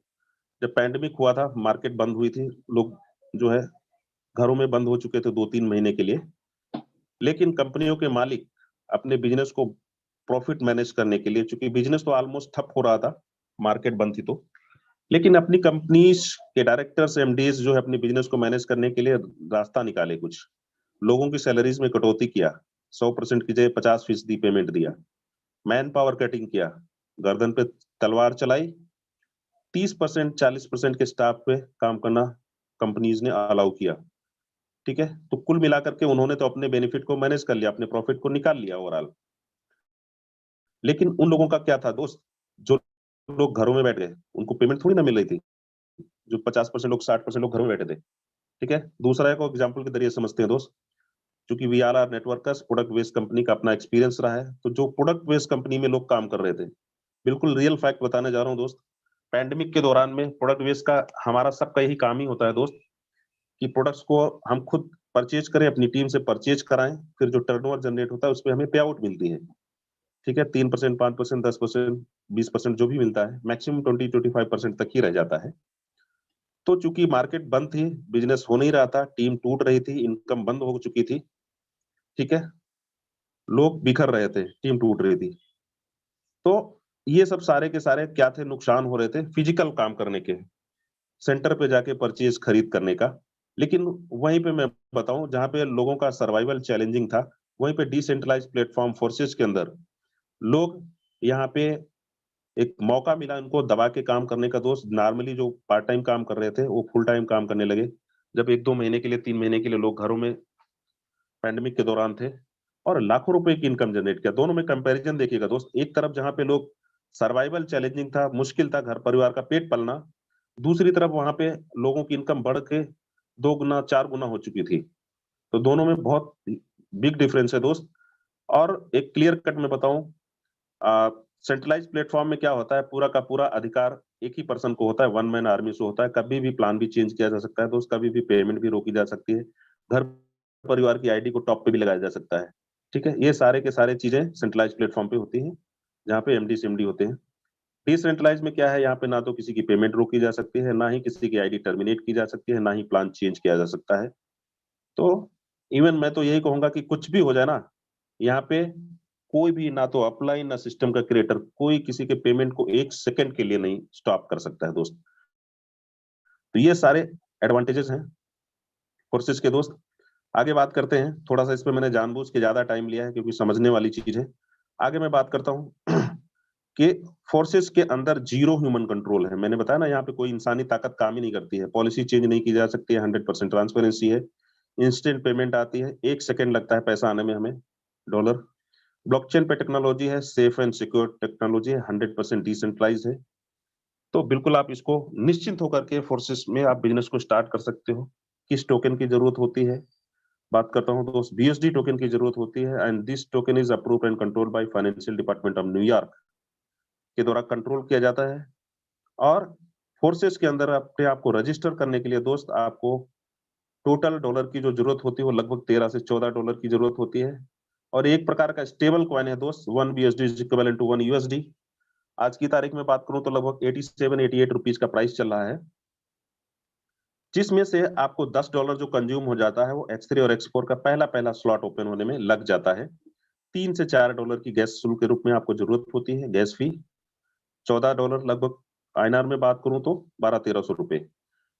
जब पैंडेमिक हुआ था, मार्केट बंद हुई थी, लोग जो है घरों में बंद हो चुके थे 2-3 महीने के लिए। लेकिन कंपनियों के मालिक अपने बिजनेस को प्रॉफिट मैनेज करने के लिए, चूंकि बिजनेस तो ऑलमोस्ट ठप हो रहा था, मार्केट बंद थी तो, लेकिन अपनी कंपनीज के डायरेक्टर्स एमडीज जो है अपने बिजनेस को मैनेज करने के लिए रास्ता निकाले। कुछ लोगों की सैलरीज में कटौती किया, 100% की जगह 50% पेमेंट दिया, मैन पावर कटिंग किया, गर्दन पे तलवार चलाई, 30% 40% के स्टाफ पे काम करना कंपनीज ने अलाउ किया। ठीक है, तो कुल मिलाकर के उन्होंने तो अपने बेनिफिट को मैनेज कर लिया, अपने प्रॉफिट को निकाल लिया ओवरऑल। लेकिन उन लोगों का क्या था दोस्त, जो लोग घरों में बैठ गए, उनको पेमेंट थोड़ी ना मिल रही थी। जो 50% लोग, 60% लोग घरों में बैठे थे। ठीक है, दूसरा एक एग्जाम्पल के जरिए समझते हैं दोस्त। क्योंकि we are are networkers, product based company का अपना एक्सपीरियंस रहा है, तो जो प्रोडक्ट बेस्ड कंपनी में लोग काम कर रहे थे, बिल्कुल रियल फैक्ट बताने जा रहा हूँ दोस्त। पैंडेमिक के दौरान में प्रोडक्ट बेस्ड का हमारा सबका यही काम ही होता है दोस्त, कि प्रोडक्ट्स को हम खुद परचेज करें, अपनी टीम से परचेज कराएं, फिर जो टर्नओवर जनरेट होता है उस पर हमें पे आउट मिलती है। ठीक है, 3%, 5%, 10%, 20% जो भी मिलता है, मैक्सिमम 20-25% तक ही रह जाता है। तो चूंकि मार्केट बंद थी, बिजनेस हो नहीं रहा था, टीम टूट रही थी, इनकम बंद हो चुकी थी। ठीक है, लोग बिखर रहे थे, टीम टूट रही थी। तो ये सब सारे के सारे क्या थे, नुकसान हो रहे थे फिजिकल काम करने के, सेंटर पे जाके परचेज खरीद करने का। लेकिन वहीं पे मैं बताऊं, जहां पे लोगों का सर्वाइवल चैलेंजिंग था, वहीं पे डिसेंट्रलाइज प्लेटफॉर्म फोर्सेस के अंदर लोग, यहाँ पे एक मौका मिला इनको दबा के काम करने का दोस्त। नॉर्मली जो पार्ट टाइम काम कर रहे थे वो फुल टाइम काम करने लगे, जब 1-2 महीने के लिए, 3 महीने के लिए लोग घरों में पैंडेमिक के दौरान थे, और लाखों रुपए की इनकम जनरेट किया। दोनों में कंपैरिजन देखिएगा दोस्त, एक तरफ जहां पे लोग सर्वाइवल चैलेंजिंग था, मुश्किल था घर परिवार का पेट पलना, दूसरी तरफ वहां पे लोगों की इनकम बढ़ के 2 गुना 4 गुना हो चुकी थी। तो दोनों में बहुत बिग डिफरेंस है दोस्त। और एक क्लियर कट में बताऊं, सेंट्रलाइज प्लेटफॉर्म में क्या होता है, पूरा का पूरा अधिकार एक ही पर्सन को होता है, वन मैन आर्मी से होता है। कभी भी प्लान भी चेंज किया जा सकता है दोस्त, कभी भी पेमेंट भी रोकी जा सकती है, घर परिवार की आईडी को टॉप पे भी लगाया जा सकता है। ठीक है, ये सारे के सारे चीजें सेंट्रलाइज प्लेटफॉर्म पे होती हैं, जहाँ पे एमडी सीएमडी होते हैं। डिसेंट्रलाइज में क्या है, यहाँ पे ना तो किसी की पेमेंट रोकी जा सकती है, ना ही किसी की आईडी टर्मिनेट की जा सकती है, ना ही प्लान चेंज किया जा सकता है। तो इवन मैं तो यही कहूंगा कि कुछ भी हो जाए ना, यहाँ पे कोई भी, ना तो अपलाइन ना सिस्टम का क्रिएटर, कोई किसी के पेमेंट को 1 सेकंड के लिए नहीं स्टॉप कर सकता है दोस्त। तो ये सारे एडवांटेजेस हैं फोर्सेस के दोस्त। आगे बात करते हैं, थोड़ा सा इस पे मैंने जानबूझ के ज्यादा टाइम लिया है क्योंकि समझने वाली चीज है। आगे मैं बात करता हूँ कि फोर्सेस के अंदर जीरो ह्यूमन कंट्रोल है। मैंने बताया ना, यहाँ पे कोई इंसानी ताकत काम ही नहीं करती है, पॉलिसी चेंज नहीं की जा सकती है, 100% ट्रांसपेरेंसी है, इंस्टेंट पेमेंट आती है, 1 सेकंड लगता है पैसा आने में हमें, डॉलर। ब्लॉकचेन पे टेक्नोलॉजी है, सेफ एंड सिक्योर टेक्नोलॉजी है, 100% डिसेंट्रलाइज है। तो बिल्कुल आप इसको निश्चिंत होकर के फोर्सेस में आप बिजनेस को स्टार्ट कर सकते हो। किस टोकन की जरूरत होती है, बात करता हूं दोस्त, बीएसडी टोकन की जरूरत होती है, and this token is approved and controlled by financial department of New York के द्वारा कंट्रोल किया जाता है। और फोर्सेस के अंदर अपने आप को रजिस्टर करने के लिए दोस्त आपको टोटल डॉलर की जो जरूरत होती है वो लगभग 13 से 14 डॉलर की जरूरत होती है। और एक प्रकार का स्टेबल कॉइन है दोस्त, 1 BSD is equivalent to 1 USD. आज की तारीख में बात करूं तो लगभग 87-88 रुपीज का प्राइस चल रहा है, जिसमें से आपको $10 जो कंज्यूम हो जाता है वो X3 और X4 का पहला पहला स्लॉट ओपन होने में लग जाता है। 3 से 4 डॉलर की गैस शुल्क के रूप में आपको जरूरत होती है, गैस फी। $14 लगभग आईएनआर में बात करूं तो 1200-1300 रुपए।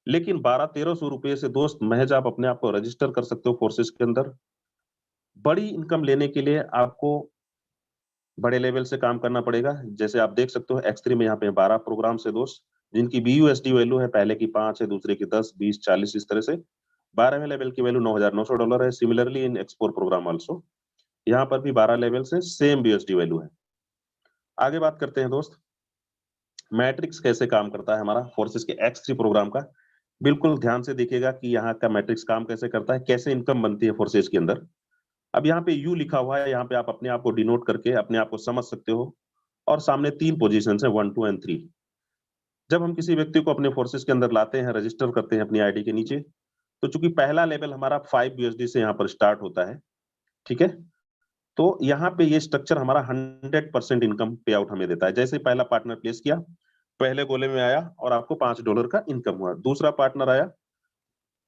लेकिन 1200-1300 रुपए से दोस्त महज आप अपने आप को रजिस्टर कर सकते हो फोर्सेस के अंदर। बड़ी इनकम लेने के लिए आपको बड़े लेवल से काम करना पड़ेगा। जैसे आप देख सकते हो X3 में यहाँ पे 12 प्रोग्राम है दोस्त, जिनकी BUSD वैल्यू है, पहले की 5 है, दूसरे की 10, 20, 40, इस तरह से 12वें लेवल की वैल्यू $9,900 है। Similarly in export program also, यहाँ पर भी 12 लेवल से सेम BUSD वैल्यू है। आगे बात करते हैं दोस्त, मैट्रिक्स कैसे काम करता है हमारा फोर्सेस के X3 प्रोग्राम का। बिल्कुल ध्यान से देखिएगा कि यहाँ का मैट्रिक्स काम कैसे करता है, कैसे इनकम बनती है फोर्सेस के अंदर। अब यहाँ पे यू लिखा हुआ है, यहाँ पे आप अपने आप को डिनोट करके अपने आप को समझ सकते हो। और सामने 3 पोजीशन है, 1, 2 एंड 3। जब हम किसी व्यक्ति को अपने फोर्सेस के अंदर लाते हैं, रजिस्टर करते हैं अपनी आईडी के नीचे, तो चूंकि पहला लेवल हमारा 5 BUSD से यहाँ पर स्टार्ट होता है, ठीक है। तो यहाँ पे ये स्ट्रक्चर हमारा 100% इनकम पे आउट हमें देता है। जैसे पहला पार्टनर प्लेस किया, पहले गोले में आया और आपको $5 का इनकम हुआ। दूसरा पार्टनर आया,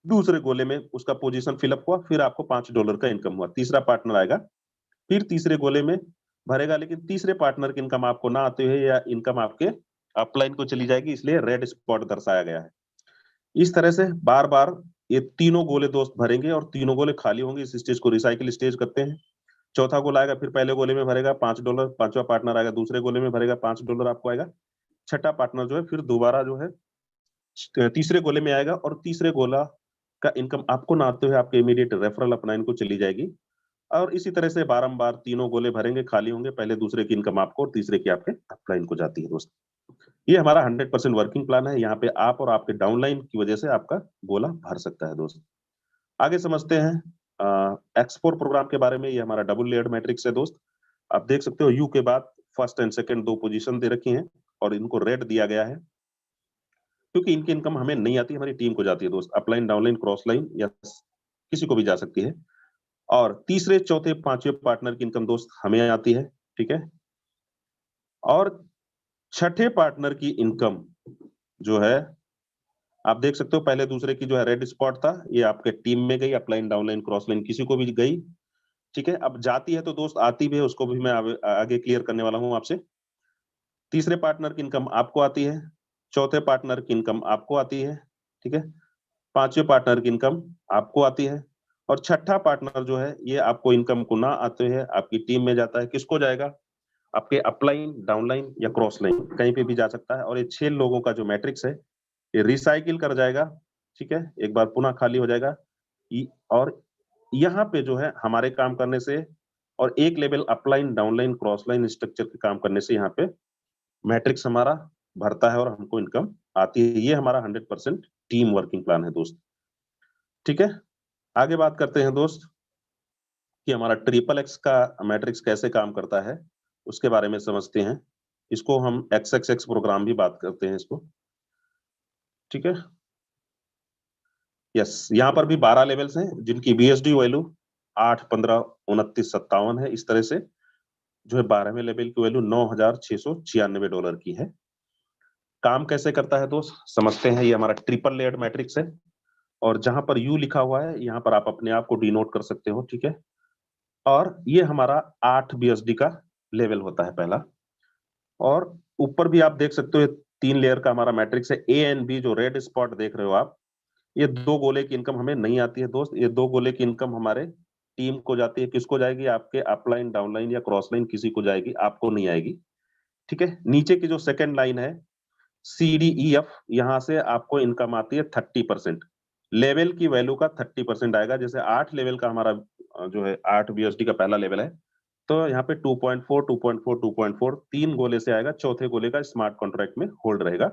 दूसरे गोले में उसका पोजीशन फिलअप हुआ, फिर आपको $5 का इनकम हुआ। तीसरा पार्टनर आएगा, फिर तीसरे गोले में भरेगा, लेकिन तीसरे पार्टनर की इनकम आपको ना आते हुए या इनकम आपके अपलाइन को चली जाएगी, इसलिए रेड स्पॉट दर्शाया गया है। इस तरह से बार बार ये तीनों गोले दोस्त भरेंगे और तीनों गोले खाली होंगे। इस स्टेज को रिसाइकिल स्टेज करते हैं। चौथा गोला आएगा, फिर पहले गोले में भरेगा $5, पांचवा पार्टनर आएगा, दूसरे गोले में भरेगा $5 आपको आएगा। छठा पार्टनर जो है फिर दोबारा जो है तीसरे गोले में आएगा और तीसरे गोला का इनकम आपको ना आते हुए आपके इमीडिएट रेफरल अपलाइन को चली जाएगी। और इसी तरह से बारंबार तीनों गोले भरेंगे, खाली होंगे, पहले दूसरे की इनकम आपको और तीसरे की आपके अपलाइन को जाती है दोस्त। ये हमारा 100% वर्किंग प्लान है। यहाँ पे आप और आपके डाउनलाइन की वजह से आपका गोला भर सकता है दोस्त। आगे समझते हैं एक्सपोर्ट प्रोग्राम के बारे में। ये हमारा डबल लेयर्ड मैट्रिक्स है दोस्त। आप देख सकते हो यू के बाद फर्स्ट एंड सेकंड 2 पोजीशन दे रखी हैं और इनको रेड दिया गया है क्योंकि इनकी इनकम हमें नहीं आती, हमारी टीम को जाती है दोस्त। अपलाइन, डाउनलाइन, क्रॉस लाइन या किसी को भी जा सकती है। और तीसरे, चौथे, पांचवें पार्टनर की इनकम दोस्त हमें आती है, ठीक है। और छठे पार्टनर की इनकम जो है आप देख सकते हो, पहले दूसरे की जो है रेड स्पॉट था, ये आपके टीम में गई, अपलाइन, डाउनलाइन, क्रॉस लाइन किसी को भी गई, ठीक है। अब जाती है तो दोस्त आती भी है, उसको भी मैं आगे क्लियर करने वाला हूं आपसे। तीसरे पार्टनर की इनकम आपको आती है, चौथे पार्टनर की इनकम आपको आती है, ठीक है। पांचवें पार्टनर की इनकम आपको आती है और छठा पार्टनर जो है ये आपको इनकम को ना आते हुए आपकी टीम में जाता है। किसको जाएगा? आपके अपलाइन, डाउनलाइन या क्रॉस लाइन कहीं पे भी जा सकता है। और ये 6 लोगों का जो मैट्रिक्स है ये रिसाइकिल कर जाएगा, ठीक है, एक बार पुनः खाली हो जाएगा। और यहाँ पे जो है हमारे काम करने से और एक level upline, downline, cross line structure के काम करने से यहाँ पे मैट्रिक्स हमारा भरता है और हमको इनकम आती है। ये हमारा 100% टीम वर्किंग प्लान है दोस्त, ठीक है। आगे बात करते हैं दोस्त कि हमारा ट्रिपल एक्स का मैट्रिक्स कैसे काम करता है, उसके बारे में समझते हैं। इसको हम XXX प्रोग्राम भी बात करते हैं इसको, ठीक है। यस, यहाँ पर भी 12 लेवल्स हैं जिनकी BSD वैल्यू 8, 15, 29, 57 है, इस तरह से। जो है 12वें लेवल की वैल्यू $9,696 की है। काम कैसे करता है दोस्त, समझते हैं। ये हमारा ट्रिपल लेयर्ड मैट्रिक्स है और जहां पर यू लिखा हुआ है यहाँ पर आप अपने आप को डिनोट कर सकते हो, ठीक है। और ये हमारा 8 BSD का लेवल होता है पहला। और ऊपर भी आप देख सकते हो 3 लेयर का हमारा मैट्रिक्स है। ए एंड बी जो रेड स्पॉट देख रहे हो आप, ये 2 गोले की इनकम हमें नहीं आती है दोस्त। ये 2 गोले की इनकम हमारे टीम को जाती है। किसको जाएगी? आपके अपलाइन, डाउनलाइन या क्रॉस लाइन किसी को जाएगी, आपको नहीं आएगी, ठीक है। नीचे की जो सेकंड लाइन है CDEF, यहां से आपको इनकम आती है 30%। लेवल की वैल्यू का 30% आएगा। जैसे 8 लेवल का हमारा जो है 8 BSD का पहला लेवल है, तो यहाँ पे 2.4, 2.4, 2.4 3 गोले से आएगा। चौथे गोले का स्मार्ट कॉन्ट्रैक्ट में होल्ड रहेगा।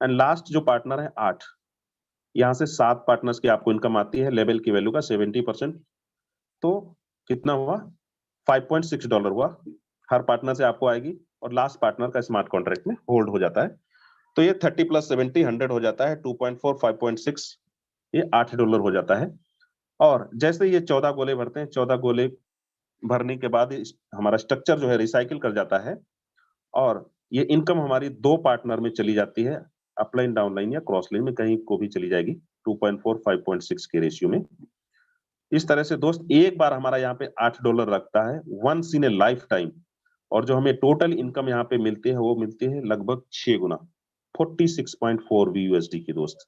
एंड लास्ट जो पार्टनर है 8, यहाँ से 7 पार्टनर्स की आपको इनकम आती है लेवल की वैल्यू का 70%। तो कितना हुआ? $5.6 हुआ। हर पार्टनर से आपको आएगी और लास्ट पार्टनर का स्मार्ट कॉन्ट्रैक्ट में होल्ड हो जाता है। तो ये 30 + 70 100 हो जाता है। 2.4, 5.6 ये $8 हो जाता है। और जैसे ये 14 गोले भरते हैं, 14 गोले भरने के बाद हमारा स्ट्रक्चर जो है रिसाइकिल कर जाता है और ये इनकम हमारी 2 पार्टनर में चली जाती है, अपलाइन, डाउनलाइन या क्रॉस लाइन में कहीं को भी चली जाएगी 2.4, 5.6 के रेशियो में। इस तरह से दोस्त एक बार हमारा यहाँ पे $8 रखता है, once in a lifetime. और जो हमें टोटल इनकम यहाँ पे मिलती है वो मिलती है लगभग 6 गुना, 46.4 VUSD की दोस्त,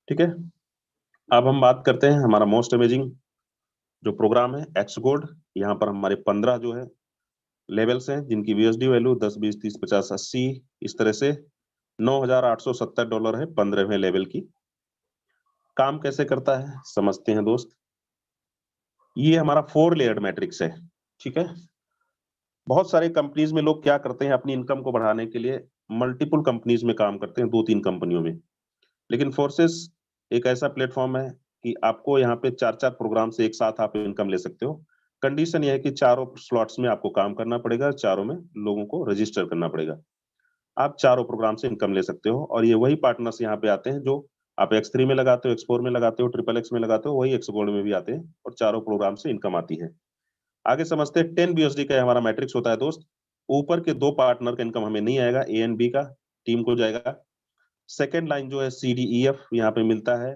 ठीक है। अब हम बात करते हैं हमारा मोस्ट अमेजिंग जो प्रोग्राम है एक्स गोल्ड। यहाँ पर हमारे 15 जो है लेवल्स हैं जिनकी VSD वैल्यू 10, 20, 30, 50, 80 इस तरह से $9,870 है 15वें लेवल की। काम कैसे करता है समझते हैं दोस्त। ये हमारा 4 लेयर्ड मैट्रिक्स है, ठीक है। बहुत सारे कंपनीज में लोग क्या करते हैं, अपनी इनकम को बढ़ाने के लिए मल्टीपल कंपनीज में काम करते हैं, 2-3 कंपनियों में। लेकिन फोर्सेस एक ऐसा प्लेटफॉर्म है कि आपको यहाँ पे 4-4 प्रोग्राम से एक साथ आप इनकम ले सकते हो। कंडीशन यह है कि चारों स्लॉट्स में आपको काम करना पड़ेगा, चारों में लोगों को रजिस्टर करना पड़ेगा। आप चारों प्रोग्राम से इनकम ले सकते हो और ये वही पार्टनर्स यहाँ पे आते हैं जो आप X3 में लगाते हो, X4 में लगाते हो, XXX में लगाते हो, वही एक्स गोल्ड में भी आते हैं और चारों प्रोग्राम से इनकम आती है। आगे समझते हैं 10 BSD का हमारा मैट्रिक्स होता है दोस्त। ऊपर के 2 पार्टनर का इनकम हमें नहीं आएगा, ए एंड बी का टीम को जाएगा। सेकेंड लाइन जो है CDEF यहाँ पे मिलता है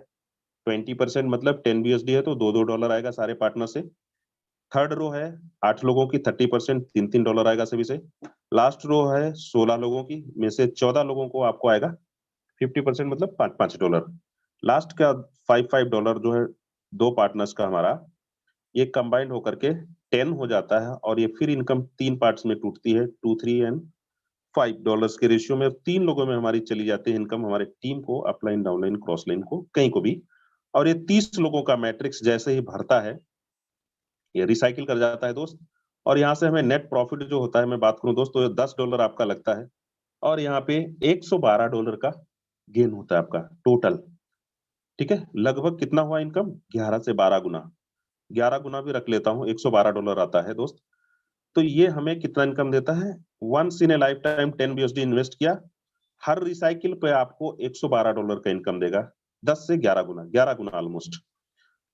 20%, मतलब 10 BSD है तो $2 आएगा सारे पार्टनर से। थर्ड रो है 8 लोगों की 30%, $3 आएगा सभी से। लास्ट रो है 16 लोगों की, में से 14 लोगों को आपको आएगा 50%, मतलब $5 लास्ट का $5 जो है 2 पार्टनर्स का हमारा, ये कंबाइंड होकर के 10 हो जाता है और ये फिर इनकम 3 पार्ट्स में टूटती है, 2, 3 एंड $5 के रेशियो में। 3 लोगों में हमारी चली जाती है इनकम, हमारे टीम को, अपलाइन, डाउनलाइन, क्रॉस लाइन को, कहीं को भी। और ये 30 लोगों का मैट्रिक्स जैसे ही भरता है ये रिसाइकिल कर जाता है दोस्त। और यहाँ से हमें नेट प्रॉफिट जो होता है, मैं बात करूं दोस्त, तो $10 आपका लगता है और यहाँ पे $112 का गेन होता है आपका टोटल, ठीक है। लगभग कितना हुआ इनकम? 11 से 12 गुना, 11 गुना भी रख लेता हूँ, $112 आता है दोस्त। तो ये हमें कितना इनकम देता है? Once in a lifetime 10 BSD invest किया, हर रिसाइकिल पे आपको $112 का इनकम देगा, 10 से 11 गुना, 11 गुना ऑलमोस्ट।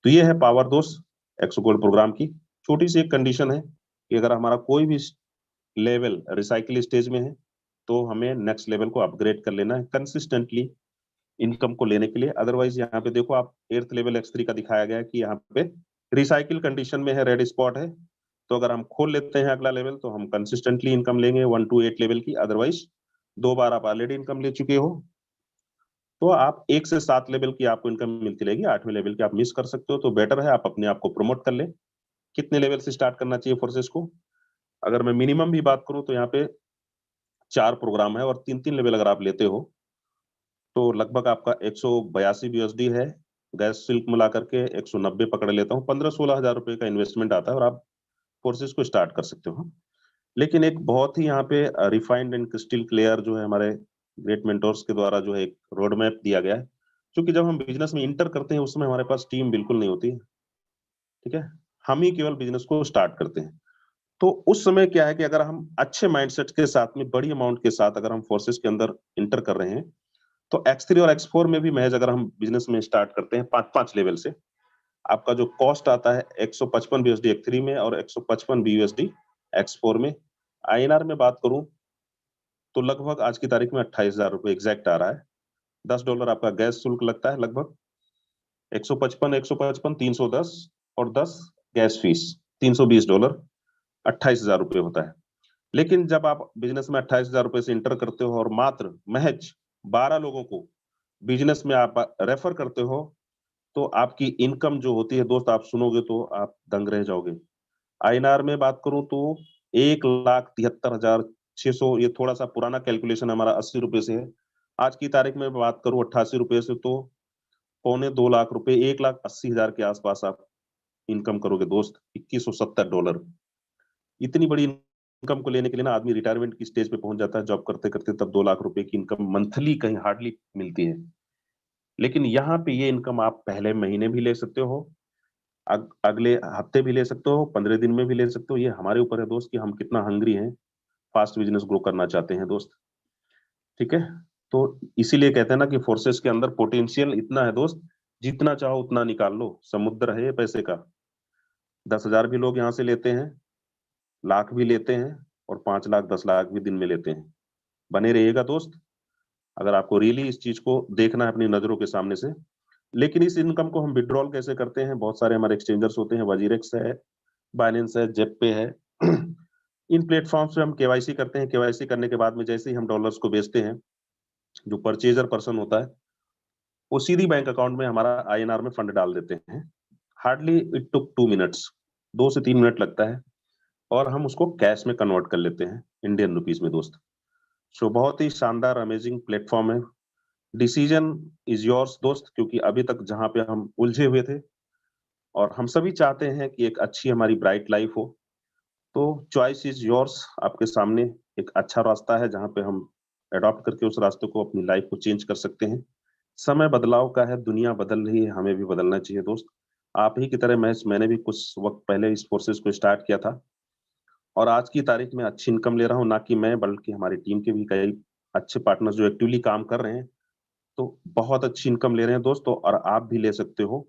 तो ये है पावर दोस्त एक्स गोल्ड प्रोग्राम की। छोटी सी एक कंडीशन है कि अगर हमारा कोई भी लेवल रिसाइकिल स्टेज में है तो हमें नेक्स्ट लेवल को अपग्रेड कर लेना है कंसिस्टेंटली इनकम को लेने के लिए। अदरवाइज यहाँ पे देखो आप 8th लेवल X3 का दिखाया गया है कि यहाँ पे रिसाइकिल कंडीशन में है, रेड स्पॉट है। तो अगर हम खोल लेते हैं अगला लेवल तो हम कंसिस्टेंटली इनकम लेंगे 1 to 8 लेवल की। अदरवाइज 2 बार आप ऑलरेडी इनकम ले चुके हो तो आप 1 से 7 लेवल की आपको इनकम मिलती रहेगी, 8वें लेवल की आप मिस कर सकते हो। तो बेटर है आप अपने आप को प्रमोट कर ले। कितने लेवल से स्टार्ट करना चाहिए फोर्सेस को? अगर मैं मिनिमम भी बात करूं तो यहाँ पे 4 प्रोग्राम है और 3-3 लेवल अगर आप लेते हो तो लगभग आपका 182 BSD है। गैस सिल्क मिला करके 190 पकड़ लेता हूँ, 15-16 हजार रुपए का इन्वेस्टमेंट आता है और आप फोर्सेस को स्टार्ट कर सकते हो। लेकिन एक बहुत ही यहाँ पे रिफाइंड एंड क्रिस्टल क्लियर जो है हमारे ग्रेट मेंटोर्स के द्वारा जो है एक रोड मैप दिया गया है। क्योंकि जब हम बिजनेस में इंटर करते हैं उस समय हमारे पास टीम बिल्कुल नहीं होती, ठीक है। हम ही केवल बिजनेस को स्टार्ट करते हैं। तो उस समय क्या है कि अगर हम अच्छे माइंडसेट के साथ में, बड़ी अमाउंट के साथ अगर हम फोर्सेस के अंदर इंटर कर रहे हैं तो X3 और X4 में भी महज अगर हम बिजनेस में स्टार्ट करते हैं 5-5 लेवल से, आपका जो कॉस्ट आता है 155 BSD X3 में और 155 BUSD X4 में। INR में बात करूं तो लगभग आज की तारीख में 28,000 रुपए एग्जैक्ट आ रहा है। $10 आपका गैस शुल्क लगता है, लगभग 155, 310 और 10 गैस फीस, $320, 28,000 रुपए होता है। लेकिन जब आप बिजनेस में 28,000 रुपए से इंटर करते हो और मात्र महज 12 लोगों को बिजनेस में आप रेफर करते हो, तो आपकी इनकम जो होती है दोस्त, आप सुनोगे तो आप दंग रह जाओगे। INR में बात करूं तो 1,73,600, ये थोड़ा सा पुराना कैलकुलेशन हमारा 80 रुपए से है। आज की तारीख में बात करूं 88 रुपए से, तो पौने 2 लाख रुपए, 1,80,000 के आसपास आप इनकम करोगे दोस्त, $2170। इतनी बड़ी इनकम को लेने के लिए ना आदमी रिटायरमेंट की स्टेज पे पहुंच जाता है जॉब करते करते, तब 2 लाख रुपए की इनकम मंथली कहीं हार्डली मिलती है। लेकिन यहाँ पे ये इनकम आप पहले महीने भी ले सकते हो, अगले हफ्ते भी ले सकते हो, 15 दिन में भी ले सकते हो। ये हमारे ऊपर है दोस्त कि हम कितना हंग्री हैं, फास्ट बिजनेस ग्रो करना चाहते हैं दोस्त। ठीक है, तो इसीलिए कहते हैं ना कि फोर्सेस के अंदर पोटेंशियल इतना है दोस्त, जितना चाहो उतना निकाल लो, समुद्र है ये पैसे का। 10,000 भी लोग यहाँ से लेते हैं, लाख भी लेते हैं, और 5 लाख 10 लाख भी दिन में लेते हैं। बने रहिएगा दोस्त, अगर आपको रियली इस चीज को देखना है अपनी नजरों के सामने से। लेकिन इस इनकम को हम विड्रॉल कैसे करते हैं? बहुत सारे हमारे एक्सचेंजर्स होते हैं, वजीरेक्स है, बाइनेंस है, जेपे है। इन प्लेटफॉर्म्स पे हम केवाईसी करते हैं। केवाईसी करने के बाद में जैसे ही हम डॉलर्स को बेचते हैं, जो परचेजर पर्सन होता है वो सीधी बैंक अकाउंट में हमारा INR में फंड डाल देते हैं। हार्डली इट टुक 2 मिनट्स, 2 से 3 मिनट लगता है, और हम उसको कैश में कन्वर्ट कर लेते हैं इंडियन रुपीज में दोस्त। सो बहुत ही शानदार अमेजिंग प्लेटफॉर्म है। डिसीजन इज योर्स दोस्त, क्योंकि अभी तक जहां पे हम उलझे हुए थे, और हम सभी चाहते हैं कि एक अच्छी हमारी ब्राइट लाइफ हो, तो चॉइस इज योर्स। आपके सामने एक अच्छा रास्ता है जहां पे हम अडॉप्ट करके उस रास्ते को, अपनी लाइफ को चेंज कर सकते हैं। समय बदलाव का है, दुनिया बदल रही है, हमें भी बदलना चाहिए दोस्त। आप ही की तरह मैंने भी कुछ वक्त पहले इस फोर्सेस को स्टार्ट किया था, और आज की तारीख में अच्छी इनकम ले रहा हूँ। ना कि मैं, बल्कि हमारी टीम के भी कई अच्छे पार्टनर्स जो एक्टिवली काम कर रहे हैं, तो बहुत अच्छी इनकम ले रहे हैं दोस्तों, और आप भी ले सकते हो।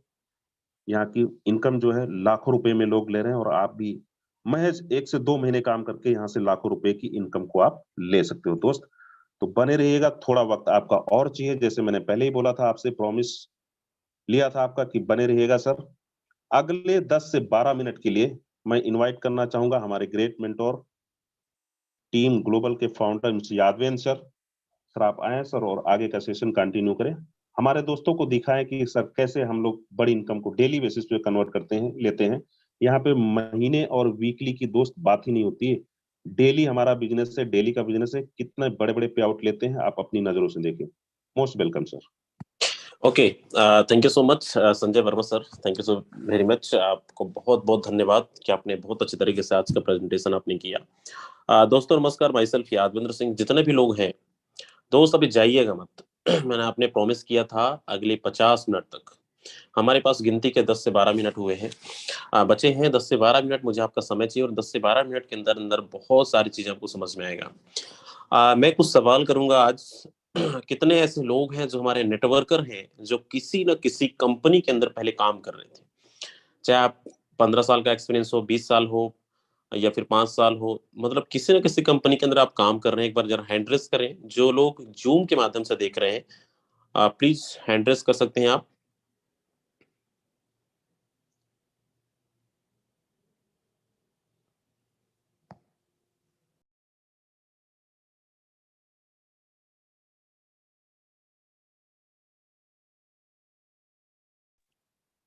यहाँ की इनकम जो है लाखों रुपए में लोग ले रहे हैं, और आप भी महज 1 से 2 महीने काम करके यहाँ से लाखों रुपए की इनकम को आप ले सकते हो दोस्त। तो बने रहिएगा, थोड़ा वक्त आपका और चाहिए, जैसे मैंने पहले ही बोला था, आपसे प्रॉमिस लिया था आपका कि बने रहिएगा सर। अगले 10 से 12 मिनट के लिए मैं इनवाइट करना चाहूंगा हमारे ग्रेट मेंटोर, टीम ग्लोबल के founder mister Yadvendra sir. Sir आप आए सर, और आगे का सेशन कंटिन्यू करें। हमारे दोस्तों को दिखाएं कि सर कैसे हम लोग बड़ी इनकम को डेली बेसिस पे कन्वर्ट करते हैं, लेते हैं। यहाँ पे महीने और वीकली की दोस्त बात ही नहीं होती है, डेली हमारा बिजनेस है, डेली का बिजनेस है। कितने बड़े बड़े पे आउट लेते हैं, आप अपनी नजरों से देखें। Most welcome sir. Okay, thank you so much Sanjay Verma sir, thank you so very much. आपको बहुत बहुत धन्यवाद कि आपने बहुत अच्छे तरीके से आज का प्रेजेंटेशन आपने किया। दोस्तों नमस्कार, माई सेल्फ यादवेंद्र सिंह। जितने भी लोग हैं दोस्त, अभी जाइएगा मत। मैंने आपने प्रॉमिस किया था अगले 50 मिनट तक। हमारे पास गिनती के 10 से 12 मिनट हुए हैं, बचे हैं 10 से 12 मिनट। मुझे आपका समय चाहिए, और 10 से 12 मिनट के अंदर अंदर बहुत सारी चीजें आपको समझ में आएगा। मैं कुछ सवाल करूंगा आज। कितने ऐसे लोग हैं जो हमारे नेटवर्कर हैं, जो किसी न किसी कंपनी के अंदर पहले काम कर रहे थे? चाहे आप 15 साल का एक्सपीरियंस हो, 20 साल हो, या फिर 5 साल हो, मतलब किसी न किसी कंपनी के अंदर आप काम कर रहे हैं। एक बार जरा हैंड रेस करें, जो लोग जूम के माध्यम से देख रहे हैं, प्लीज हैंड रेस कर सकते हैं आप।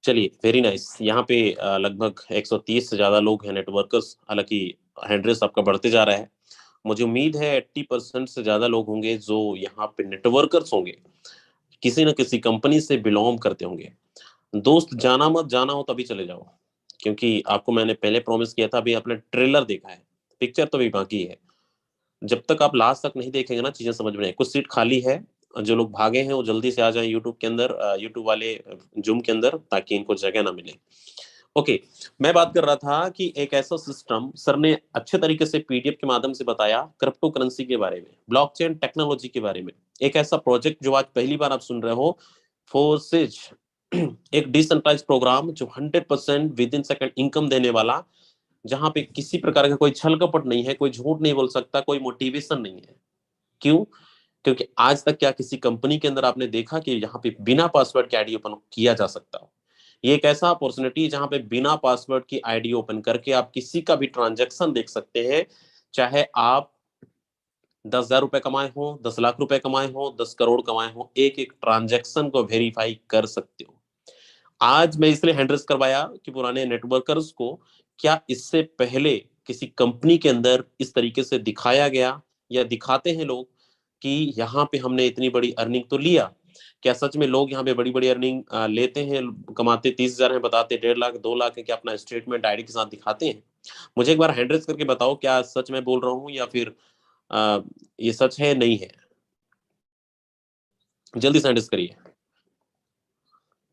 चलिए, वेरी नाइस। यहाँ पे लगभग 130 से ज्यादा लोग हैं नेटवर्कर्स। हालांकि हैंड रेस आपका बढ़ते जा रहा है। मुझे उम्मीद है 80% से ज्यादा लोग होंगे जो यहाँ पे नेटवर्कर्स होंगे, किसी न किसी कंपनी से बिलोंग करते होंगे। दोस्त जाना मत, जाना हो तभी चले जाओ, क्योंकि आपको मैंने पहले प्रॉमिस किया था। अभी आपने ट्रेलर देखा है, पिक्चर तो अभी बाकी है। जब तक आप लास्ट तक नहीं देखेंगे ना, चीजें समझ में नहीं। कुछ सीट खाली है, जो लोग भागे हैं वो जल्दी से आ जाएं यूट्यूब के अंदर, यूट्यूब वाले जूम के अंदर, ताकि इनको जगह ना मिले। ओके, मैं बात कर रहा था कि एक ऐसा सिस्टम सर ने अच्छे तरीके से पीडीएफ के माध्यम से बताया, क्रिप्टो करेंसी के बारे में, ब्लॉकचेन टेक्नोलॉजी के बारे में। एक ऐसा प्रोजेक्ट जो आज पहली बार आप सुन रहे हो, फोर्सेज, एक डिसेंट्रलाइज प्रोग्राम जो 100% विद इन सेकंड इनकम देने वाला, जहां पे किसी प्रकार का कोई छल कपट नहीं है, कोई झूठ नहीं बोल सकता, कोई मोटिवेशन नहीं है। क्यों? क्योंकि आज तक क्या किसी कंपनी के अंदर आपने देखा कि यहाँ पे बिना पासवर्ड के आईडी ओपन किया जा सकता हो? ये एक ऐसा अपॉर्चुनिटी है जहां पे बिना पासवर्ड की आईडी ओपन करके आप किसी का भी ट्रांजैक्शन देख सकते हैं। चाहे आप 10,000 रुपए कमाए हो, 10 लाख रुपए कमाए हो, 10 करोड़ कमाए हो, एक एक ट्रांजैक्शन को वेरीफाई कर सकते हो। आज मैं इसलिए हैंड रेस करवाया कि पुराने नेटवर्कर्स को क्या इससे पहले किसी कंपनी के अंदर इस तरीके से दिखाया गया या दिखाते हैं लोग कि यहाँ पे हमने इतनी बड़ी अर्निंग तो लिया। क्या सच में लोग यहाँ पे बड़ी बड़ी अर्निंग लेते हैं, कमाते 30,000 है, बताते 1.5 लाख 2 लाख है, क्या अपना स्टेटमेंट आईडी के साथ दिखाते हैं? मुझे एक बार हैंड रेस करके बताओ, क्या सच मैं बोल रहा हूँ या फिर आ, ये सच है नहीं है? जल्दी से हैंड रेस करिए।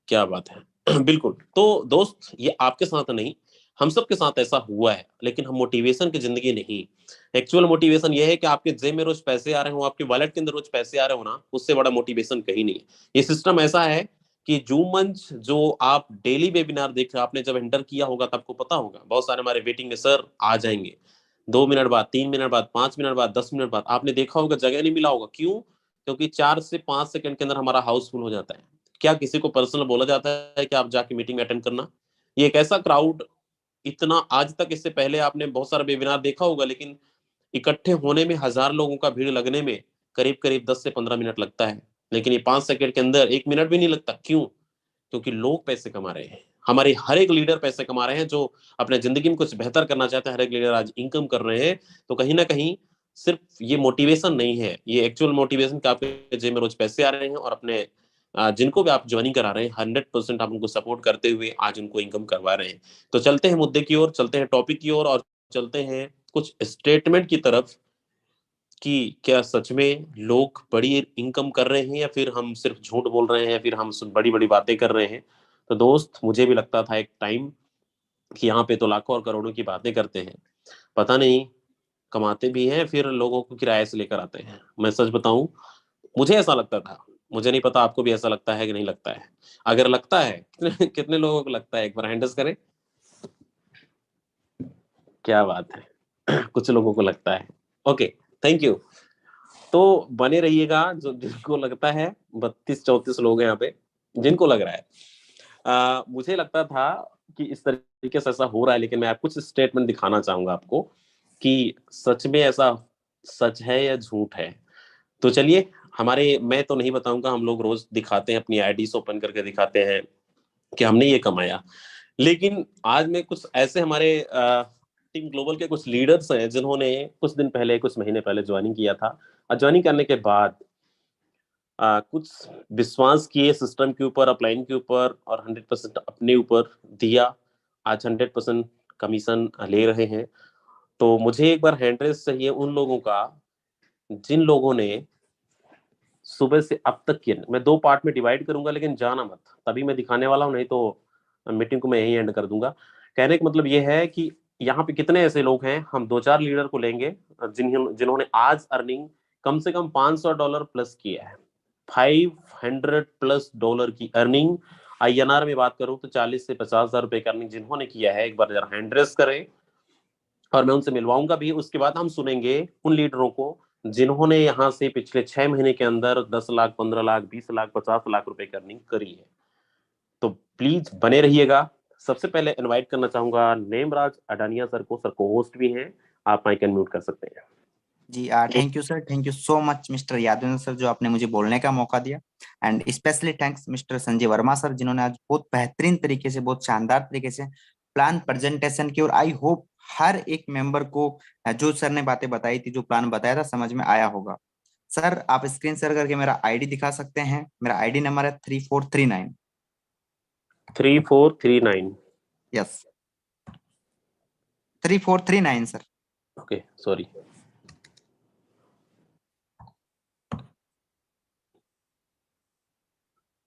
क्या बात है। बिल्कुल। तो दोस्त, ये आपके साथ नहीं, हम सब के साथ ऐसा हुआ है, लेकिन हम मोटिवेशन की जिंदगी नहीं। एक्चुअल मोटिवेशन ये है कि आपके जेब में रोज पैसे आ रहे हो, आपके वॉलेट के अंदर रोज पैसे आ रहे हो ना, उससे बड़ा मोटिवेशन कहीं नहीं है। ये सिस्टम ऐसा है कि जूम मंच जो आप डेली वेबिनार देख रहे हो, आपने जब एंटर किया होगा तो आपको पता होगा बहुत सारे हमारे वेटिंग में सर आ जाएंगे, 2 मिनट बाद, 3 मिनट बाद, 5 मिनट बाद, 10 मिनट बाद। आपने देखा होगा जगह नहीं मिला होगा। क्यों? क्योंकि 4 से 5 सेकंड के अंदर हमारा हाउसफुल हो जाता है। क्या किसी को पर्सनल बोला जाता है कि आप जाके मीटिंग में अटेंड करना? ये एक ऐसा क्राउड, इतना आज तक, इससे पहले आपने बहुत सारा वेबिनार देखा होगा, लेकिन इकट्ठे होने में, 1,000 लोगों का भीड़ लगने में करीब करीब 10 से 15 मिनट लगता है, लेकिन ये 5 सेकंड के अंदर 1 मिनट भी नहीं लगता। क्यों? क्योंकि लोग पैसे कमा रहे हैं, हमारे हर एक लीडर पैसे कमा रहे हैं, जो अपने जिंदगी में कुछ बेहतर करना चाहते हैं, हर एक लीडर आज इनकम कर रहे हैं। तो कहीं ना कहीं सिर्फ ये मोटिवेशन नहीं है, ये एक्चुअल मोटिवेशन का आपके जेब में रोज पैसे आ रहे हैं, और अपने जिनको भी आप ज्वाइनिंग करा रहे हैं, 100% आप उनको सपोर्ट करते हुए आज उनको इनकम करवा रहे हैं। तो चलते हैं मुद्दे की ओर, चलते हैं टॉपिक की ओर, और चलते हैं कुछ स्टेटमेंट की तरफ कि क्या सच में लोग बड़ी इनकम कर रहे हैं, या फिर हम सिर्फ झूठ बोल रहे हैं, या फिर हम बड़ी बड़ी बातें कर रहे हैं। तो दोस्त, मुझे भी लगता था एक टाइम कि यहाँ पे तो लाखों और करोड़ों की बातें करते हैं, पता नहीं कमाते भी हैं, फिर लोगों को किराए से लेकर आते हैं। मैं सच बताऊं, मुझे ऐसा लगता था। मुझे नहीं पता आपको भी ऐसा लगता है कि नहीं लगता है। अगर लगता है, कितने लोगों को लगता है, एक बार हैंडल्स करें। क्या बात है। कुछ लोगों को लगता है। Okay, thank you. तो बने रहिएगा, जो जिनको लगता है, 32-34 लोग हैं यहाँ पे जिनको लग रहा है। मुझे लगता था कि इस तरीके से ऐसा हो रहा है, लेकिन मैं कुछ स्टेटमेंट दिखाना चाहूंगा आपको कि सच में ऐसा सच है या झूठ है। तो चलिए, हमारे, मैं तो नहीं बताऊंगा, हम लोग रोज दिखाते हैं, अपनी आईडीज ओपन करके दिखाते हैं कि हमने ये कमाया। लेकिन आज मैं कुछ ऐसे हमारे टीम ग्लोबल के कुछ लीडर्स हैं जिन्होंने कुछ दिन पहले, कुछ महीने पहले ज्वाइनिंग किया था, और ज्वाइनिंग करने के बाद कुछ विश्वास किए सिस्टम के ऊपर, अपलाइन के ऊपर, और 100% अपने ऊपर दिया। आज 100% कमीशन ले रहे हैं। तो मुझे एक बार हैंडरेस चाहिए उन लोगों का जिन लोगों ने सुबह से अब तक किया। मैं 2 पार्ट में डिवाइड करूंगा, लेकिन जाना मत, तभी मैं दिखाने वाला हूं, नहीं तो मीटिंग को मैं यही एंड कर दूंगा। कहने का मतलब ये है कि यहाँ पे कितने ऐसे लोग हैं, हम 2-4 लीडर को लेंगे जिन्होंने आज अर्निंग कम से कम $500 प्लस किया है। $500+ की अर्निंग, INR में बात करूं तो 40 से 50 हजार रुपए की अर्निंग जिन्होंने किया है, एक बार जरा हैंड रेस करें। और मैं उनसे मिलवाऊंगा भी। उसके बाद हम सुनेंगे उन लीडरों को जिन्होंने यहाँ से पिछले 6 महीने के अंदर 10 लाख, 15 लाख, 20 लाख, 50 लाख रुपए की अर्निंग करी है। तो प्लीज बने रहिएगा। सबसे पहले इनवाइट करना चाहूंगा नेमराज अडानिया सर को। सर को होस्ट भी हैं, आप माइक अनम्यूट कर सकते हैं। जी thank you sir, thank you so much mister Yadav sir, जो आपने मुझे बोलने का मौका दिया। And specially thanks mister Sanjay Verma sir, जिन्होंने आज बहुत बेहतरीन तरीके से, बहुत शानदार तरीके से प्लान प्रेजेंटेशन की। और आई होप हर एक मेंबर को जो सर ने बातें बताई थी, जो प्लान बताया था, समझ में आया होगा। सर आप स्क्रीन शेयर करके मेरा आईडी दिखा सकते हैं। मेरा आईडी नंबर है 3439। 3439। Yes, 3439 sir. Okay, sorry.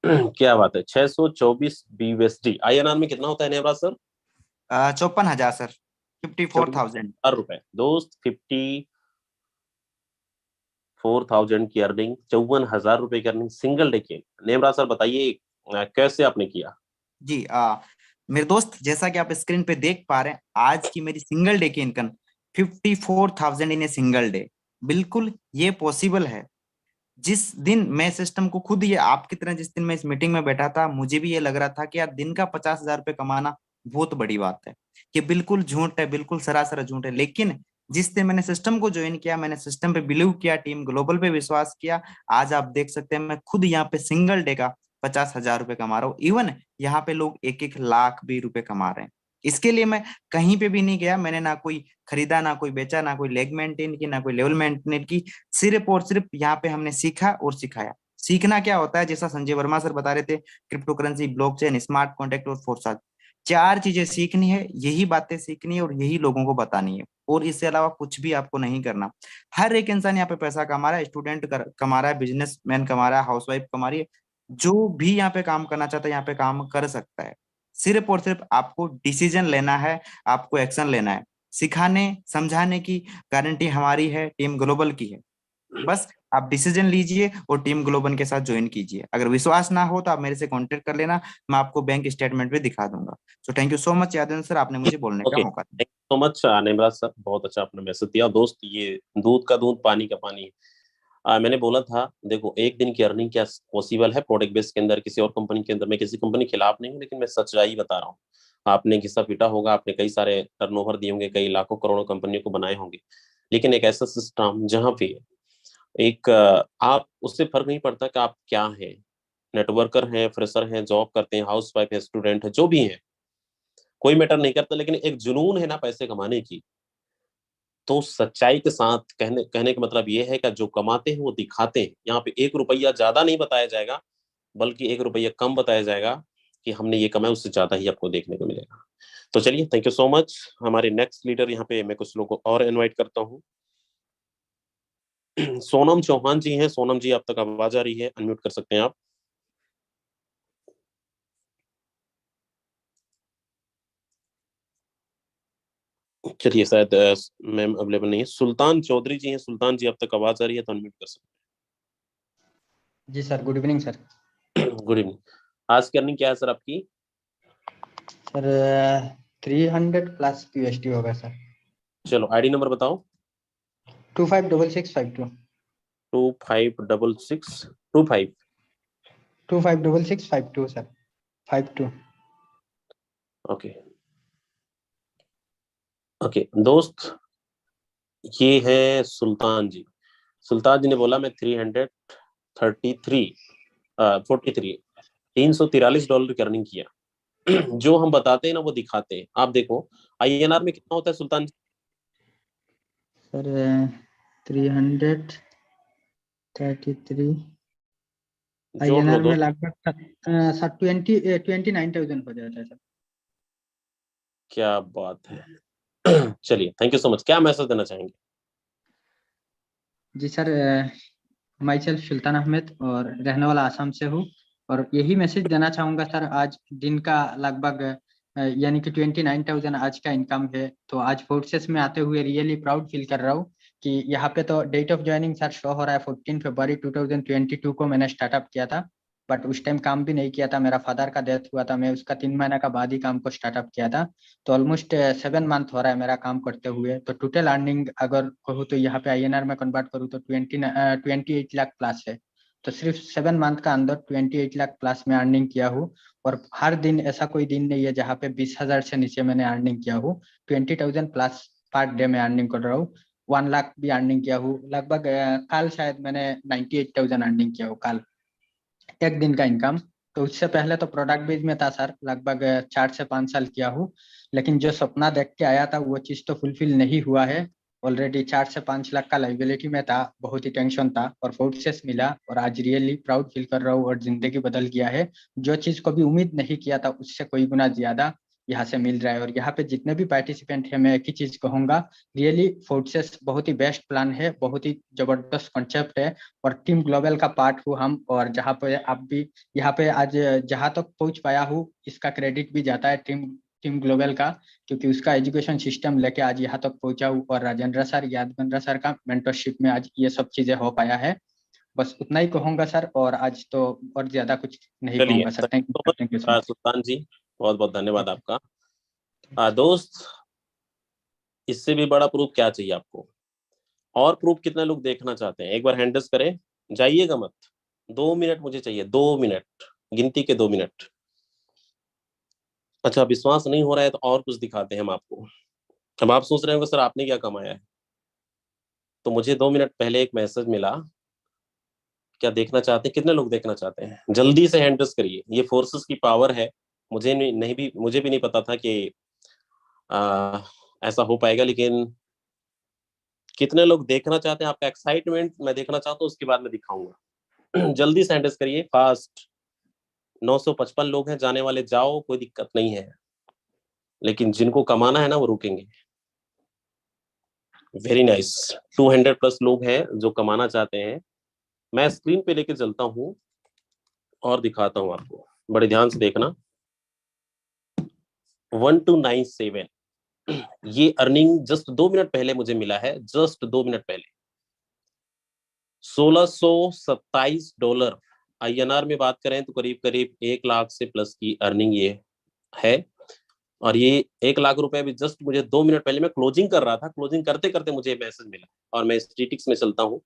क्या बात है, 624 BUSD INR में कितना होता है नेमराज सर? 54,000 सर, 54,000। ₹54,000 दोस्त, 54,000 की अर्निंग, ₹54,000 की अर्निंग सिंगल डे की। नेमराज सर बताइए कैसे आपने किया? जी मेरे दोस्त, जैसा कि आप स्क्रीन पे देख पा रहे हैं, आज की मेरी सिंगल डे की income 54,000 in a single day. बिल्कुल ये पॉसिबल है। जिस दिन मैं सिस्टम को खुद, ये आपकी तरह जिस दिन मैं इस मीटिंग में बैठा था, मुझे भी ये लग रहा था कि यार दिन का 50,000 रुपये कमाना बहुत बड़ी बात है। ये बिल्कुल झूठ है, बिल्कुल सरासर झूठ है। लेकिन जिस दिन मैंने सिस्टम को ज्वाइन किया, मैंने सिस्टम पे बिलीव किया, टीम ग्लोबल पे विश्वास किया, आज आप देख सकते हैं मैं खुद यहाँ पे सिंगल डे का 50,000 रुपये कमा रहा हूँ। इवन यहाँ पे लोग 1-1 लाख भी रुपए कमा रहे हैं। इसके लिए मैं कहीं पे भी नहीं गया, मैंने ना कोई खरीदा, ना कोई बेचा, ना कोई लेग मेंटेन की, ना कोई लेवल मेंटेन की। सिर्फ और सिर्फ यहाँ पे हमने सीखा और सिखाया। सीखना क्या होता है, जैसा संजय वर्मा सर बता रहे थे, crypto currency, blockchain, smart contract और फोरसाज, 4 चीजें सीखनी है, यही बातें सीखनी है और यही लोगों को बतानी है। और इससे अलावा कुछ भी आपको नहीं करना। हर एक इंसान यहाँ पे पैसा कमा रहा है, स्टूडेंट कमा रहा है, बिजनेसमैन कमा रहा है, हाउसवाइफ कमा रही है। जो भी यहाँ पे काम करना चाहता है, यहाँ पे काम कर सकता है। सिर्फ और सिर्फ आपको डिसीजन लेना है, आपको एक्शन लेना है। सिखाने समझाने की गारंटी हमारी है, टीम ग्लोबल की है। बस आप डिसीजन लीजिए और टीम ग्लोबल के साथ ज्वाइन कीजिए। अगर विश्वास ना हो तो आप मेरे से कांटेक्ट कर लेना, मैं आपको बैंक स्टेटमेंट भी दिखा दूंगा। So thank you so much Yadav sir, आपने मुझे बोलने का ओके, मौका दिया। Thank you so much Nimraj sir, बहुत अच्छा आपने मैसेज दिया। दोस्त, ये दूध का दूध पानी का पानी। मैंने बोला था, देखो एक दिन की अर्निंग क्या पॉसिबल है प्रोडक्ट बेस के अंदर, किसी और कंपनी के अंदर। मैं किसी कंपनी के खिलाफ नहीं हूँ, लेकिन मैं सच्चाई बता रहा हूँ। आपने घिसा पीटा होगा, आपने कई सारे टर्नओवर दिए होंगे, कई लाखों करोड़ों कंपनियों को बनाए होंगे, लेकिन एक ऐसा सिस्टम जहाँ पे एक आप, उससे फर्क नहीं पड़ता कि आप क्या हैं, नेटवर्कर हैं, फ्रेशर हैं, जॉब करते हैं, हाउस वाइफ है, स्टूडेंट है, जो भी है, कोई मैटर नहीं करता। लेकिन एक जुनून है ना पैसे कमाने की, तो सच्चाई के साथ कहने कहने का मतलब ये है कि जो कमाते हैं वो दिखाते हैं। यहाँ पे 1 रुपया ज्यादा नहीं बताया जाएगा, बल्कि 1 रुपया कम बताया जाएगा कि हमने ये कमाया, उससे ज्यादा ही आपको देखने को मिलेगा। तो चलिए, थैंक यू सो मच। हमारे नेक्स्ट लीडर यहाँ पे मैं कुछ लोगों को और इनवाइट करता हूँ। सोनम चौहान जी हैं। सोनम जी, आप तक आवाज आ रही है, अनम्यूट कर सकते हैं आप। चलिए, शायद मैम अवेलेबल नहीं है। सुल्तान चौधरी जी हैं। सुल्तान जी, आप तक आवाज आ रही है तो अनम्यूट कर सकते जी सर, गुड इवनिंग सर। हैं। Good evening. आज की अर्निंग क्या है सर आपकी? सर 300 प्लस USD होगा सर। चलो, आईडी नंबर बताओ। 256652 256625 256652 सर, 52। ओके ओके दोस्त, ये है सुल्तान जी। सुल्तान जी ने बोला मैं 343 की अर्निंग किया। जो हम बताते हैं ना वो दिखाते हैं। आप देखो INR में कितना होता है सुल्तान जी? सर 333 जोड़ लो INR में दोस्त। लगभग सर 29,000 हो जाता है सर। क्या बात है। चलिए, थैंक यू सो मच। क्या मैसेज देना चाहेंगे? जी सर, माई सेल्फ सुल्तान अहमद और रहने वाला आसाम से हूँ। और यही मैसेज देना चाहूँगा सर, आज दिन का लगभग यानी कि 29,000 आज का इनकम है। तो आज फोर्सेस में आते हुए रियली प्राउड फील कर रहा हूँ कि यहाँ पे तो date of joining sir show हो रहा है 14 फरवरी 2022 को मैंने स्टार्टअप किया था। बट उस टाइम काम भी नहीं किया था, मेरा फादर का डेथ हुआ था, मैं उसका 3 महीना का बाद ही काम को स्टार्टअप किया था। तो ऑलमोस्ट 7 मंथ हो रहा है मेरा काम करते हुए। तो टोटल अर्निंग अगर कहूँ तो यहाँ पे INR में कन्वर्ट करूँ तो 28 लाख प्लस है। तो सिर्फ 7 मंथ का अंदर 28 लाख प्लस में अर्निंग किया हूँ। और हर दिन ऐसा कोई दिन नहीं है जहाँ पे 20,000 से नीचे मैंने अर्निंग किया हूँ। 20,000 प्लस पर डे में अर्निंग कर रहा हूँ। 1 लाख भी अर्निंग किया हूँ लगभग। कल शायद मैंने 98,000 अर्निंग किया हूँ कल, एक दिन का इनकम। तो उससे पहले तो प्रोडक्ट बेस में था सर, लगभग 4 से 5 साल किया हूँ। लेकिन जो सपना देख के आया था वो चीज तो फुलफिल नहीं हुआ है। ऑलरेडी 4 से 5 लाख का लाइबिलिटी में था, बहुत ही टेंशन था और फोर्सेस मिला और आज रियली प्राउड फील कर रहा हूँ और जिंदगी बदल गया है। जो चीज को भी उम्मीद नहीं किया था उससे कोई गुना ज्यादा यहाँ से मिल रहा है। और यहाँ पे जितने भी पार्टिसिपेंट है, मैं एक ही चीज कहूंगा, रियली फोर्सेस बहुत ही बेस्ट प्लान है, बहुत ही जबरदस्त कॉन्सेप्ट है। और टीम ग्लोबल का पार्ट हूँ हम। और जहाँ पे आप भी यहाँ पे आज जहाँ तक पहुंच पाया हूँ, इसका क्रेडिट भी जाता है टीम ग्लोबल का, क्योंकि उसका एजुकेशन सिस्टम लेके आज यहाँ तक पहुंचा हूँ। और राजेंद्र सर, यादवेंद्र सर का मेंटरशिप में आज ये सब चीजें हो पाया है। बस उतना ही कहूंगा सर, और आज तो और ज्यादा कुछ नहीं चलिए, कहूंगा सर। थैंक यू तो sir, thank you so much. Sultan ji, बहुत बहुत धन्यवाद आपका। दोस्त, इससे भी बड़ा प्रूफ क्या चाहिए आपको? और प्रूफ कितने लोग देखना चाहते हैं? एक बार हैंड रेज़ करें, जाइएगा मत। 2 मिनट मुझे चाहिए, 2 मिनट, गिनती के 2 मिनट। अच्छा, विश्वास नहीं हो रहा है तो और कुछ दिखाते हैं हम आपको। अब आप सोच रहे होंगे सर आपने क्या कमाया है? तो मुझे 2 मिनट पहले एक मैसेज मिला, क्या देखना चाहते हैं? कितने लोग देखना चाहते हैं? जल्दी से हैंड रेज़ करिए। ये फोर्सेस की पावर है। मुझे भी नहीं पता था कि ऐसा हो पाएगा, लेकिन कितने लोग देखना चाहते हैं? आपका एक्साइटमेंट मैं देखना चाहता हूँ, उसके बाद मैं दिखाऊंगा। जल्दी से हैंड रेज़ करिए, फास्ट। 955 लोग हैं, जाने वाले जाओ, कोई दिक्कत नहीं है, लेकिन जिनको कमाना है ना वो रुकेंगे। Very nice. 200 प्लस लोग हैं जो कमाना चाहते हैं। मैं स्क्रीन पे लेके चलता हूँ और दिखाता हूँ आपको, बड़े ध्यान से देखना। 1297 ये अर्निंग जस्ट 2 मिनट पहले मुझे मिला है, जस्ट 2 मिनट पहले। $1627 INR में बात करें तो करीब करीब 1 लाख से प्लस की अर्निंग ये है। और ये 1 लाख रुपए भी जस्ट मुझे 2 मिनट पहले, मैं क्लोजिंग कर रहा था, क्लोजिंग करते करते मुझे मैसेज मिला। और मैं स्टैटिस्टिक्स में चलता हूँ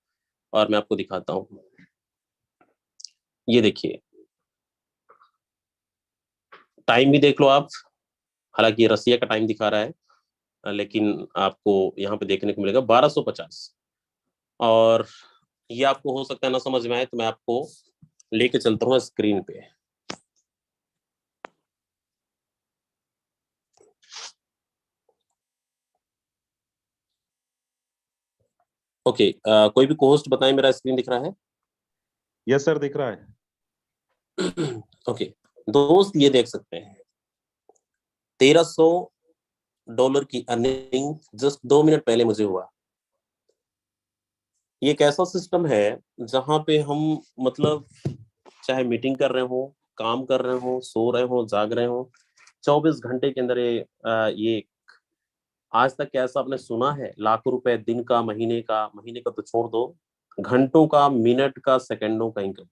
और मैं आपको दिखाता हूँ। ये देखिए, टाइम भी देख लो आप। हालांकि ये रसिया का टाइम दिखा रहा है, लेकिन आपको यहाँ पे देखने को मिलेगा 1250। और ये आपको हो सकता है ना समझ में आए, तो मैं आपको लेके चलता हूँ स्क्रीन पे। ओके, कोई भी कोहोस्ट बताएं, मेरा स्क्रीन दिख रहा है? यस सर, दिख रहा है। ओके दोस्त, ये देख सकते हैं $1300 की अर्निंग जस्ट 2 मिनट पहले मुझे हुआ। ये एक ऐसा सिस्टम है जहां पे हम मतलब चाहे मीटिंग कर रहे हो, काम कर रहे हो, सो रहे हो, जाग रहे हो, 24 घंटे के अंदर ये आज तक कैसा आपने सुना है? लाखों रुपए दिन का, महीने का तो छोड़ दो, घंटों का, मिनट का, सेकंडों का इनकम।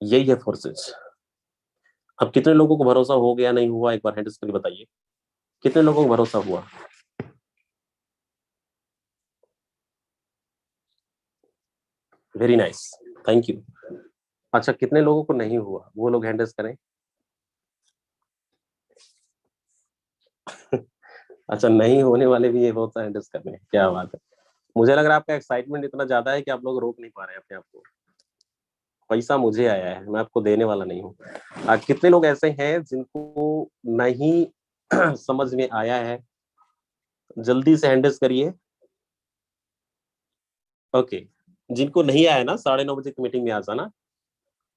यही है फोर्सेस। अब कितने लोगों को भरोसा हो गया, नहीं हुआ, एक बार हैंड करके बताइए, कितने लोगों को भरोसा हुआ? Very nice, thank you. अच्छा, कितने लोगों को नहीं हुआ, वो लोग हैंड करें। अच्छा, नहीं होने वाले भी ये बहुत हैंड कर रहे हैं, क्या बात है। मुझे लग रहा है आपका एक्साइटमेंट इतना ज्यादा है कि आप लोग रोक नहीं पा रहे हैं अपने आप को। पैसा मुझे आया है, मैं आपको देने वाला नहीं हूँ। कितने लोग ऐसे हैं जिनको नहीं समझ में आया है? जल्दी से हैंडल्स करिए। ओके, जिनको नहीं आया ना, 9:30 बजे की मीटिंग में आ जाना,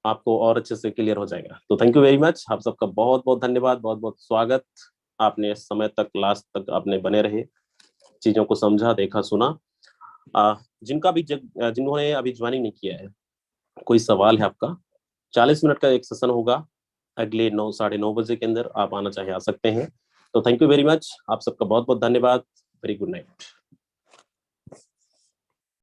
आपको और अच्छे से क्लियर हो जाएगा। तो थैंक यू वेरी मच, आप सबका बहुत बहुत धन्यवाद, बहुत बहुत स्वागत। आपने समय तक, लास्ट तक आपने बने रहे, चीजों को समझा, देखा, सुना। जिन्होंने अभी ज्वाइनिंग नहीं किया है, कोई सवाल है आपका? 40 मिनट का एक सेशन होगा, अगले 9, 9:30 बजे के अंदर। आप आना चाहे आ सकते हैं। तो थैंक यू वेरी मच, आप सबका बहुत बहुत धन्यवाद। Very good night.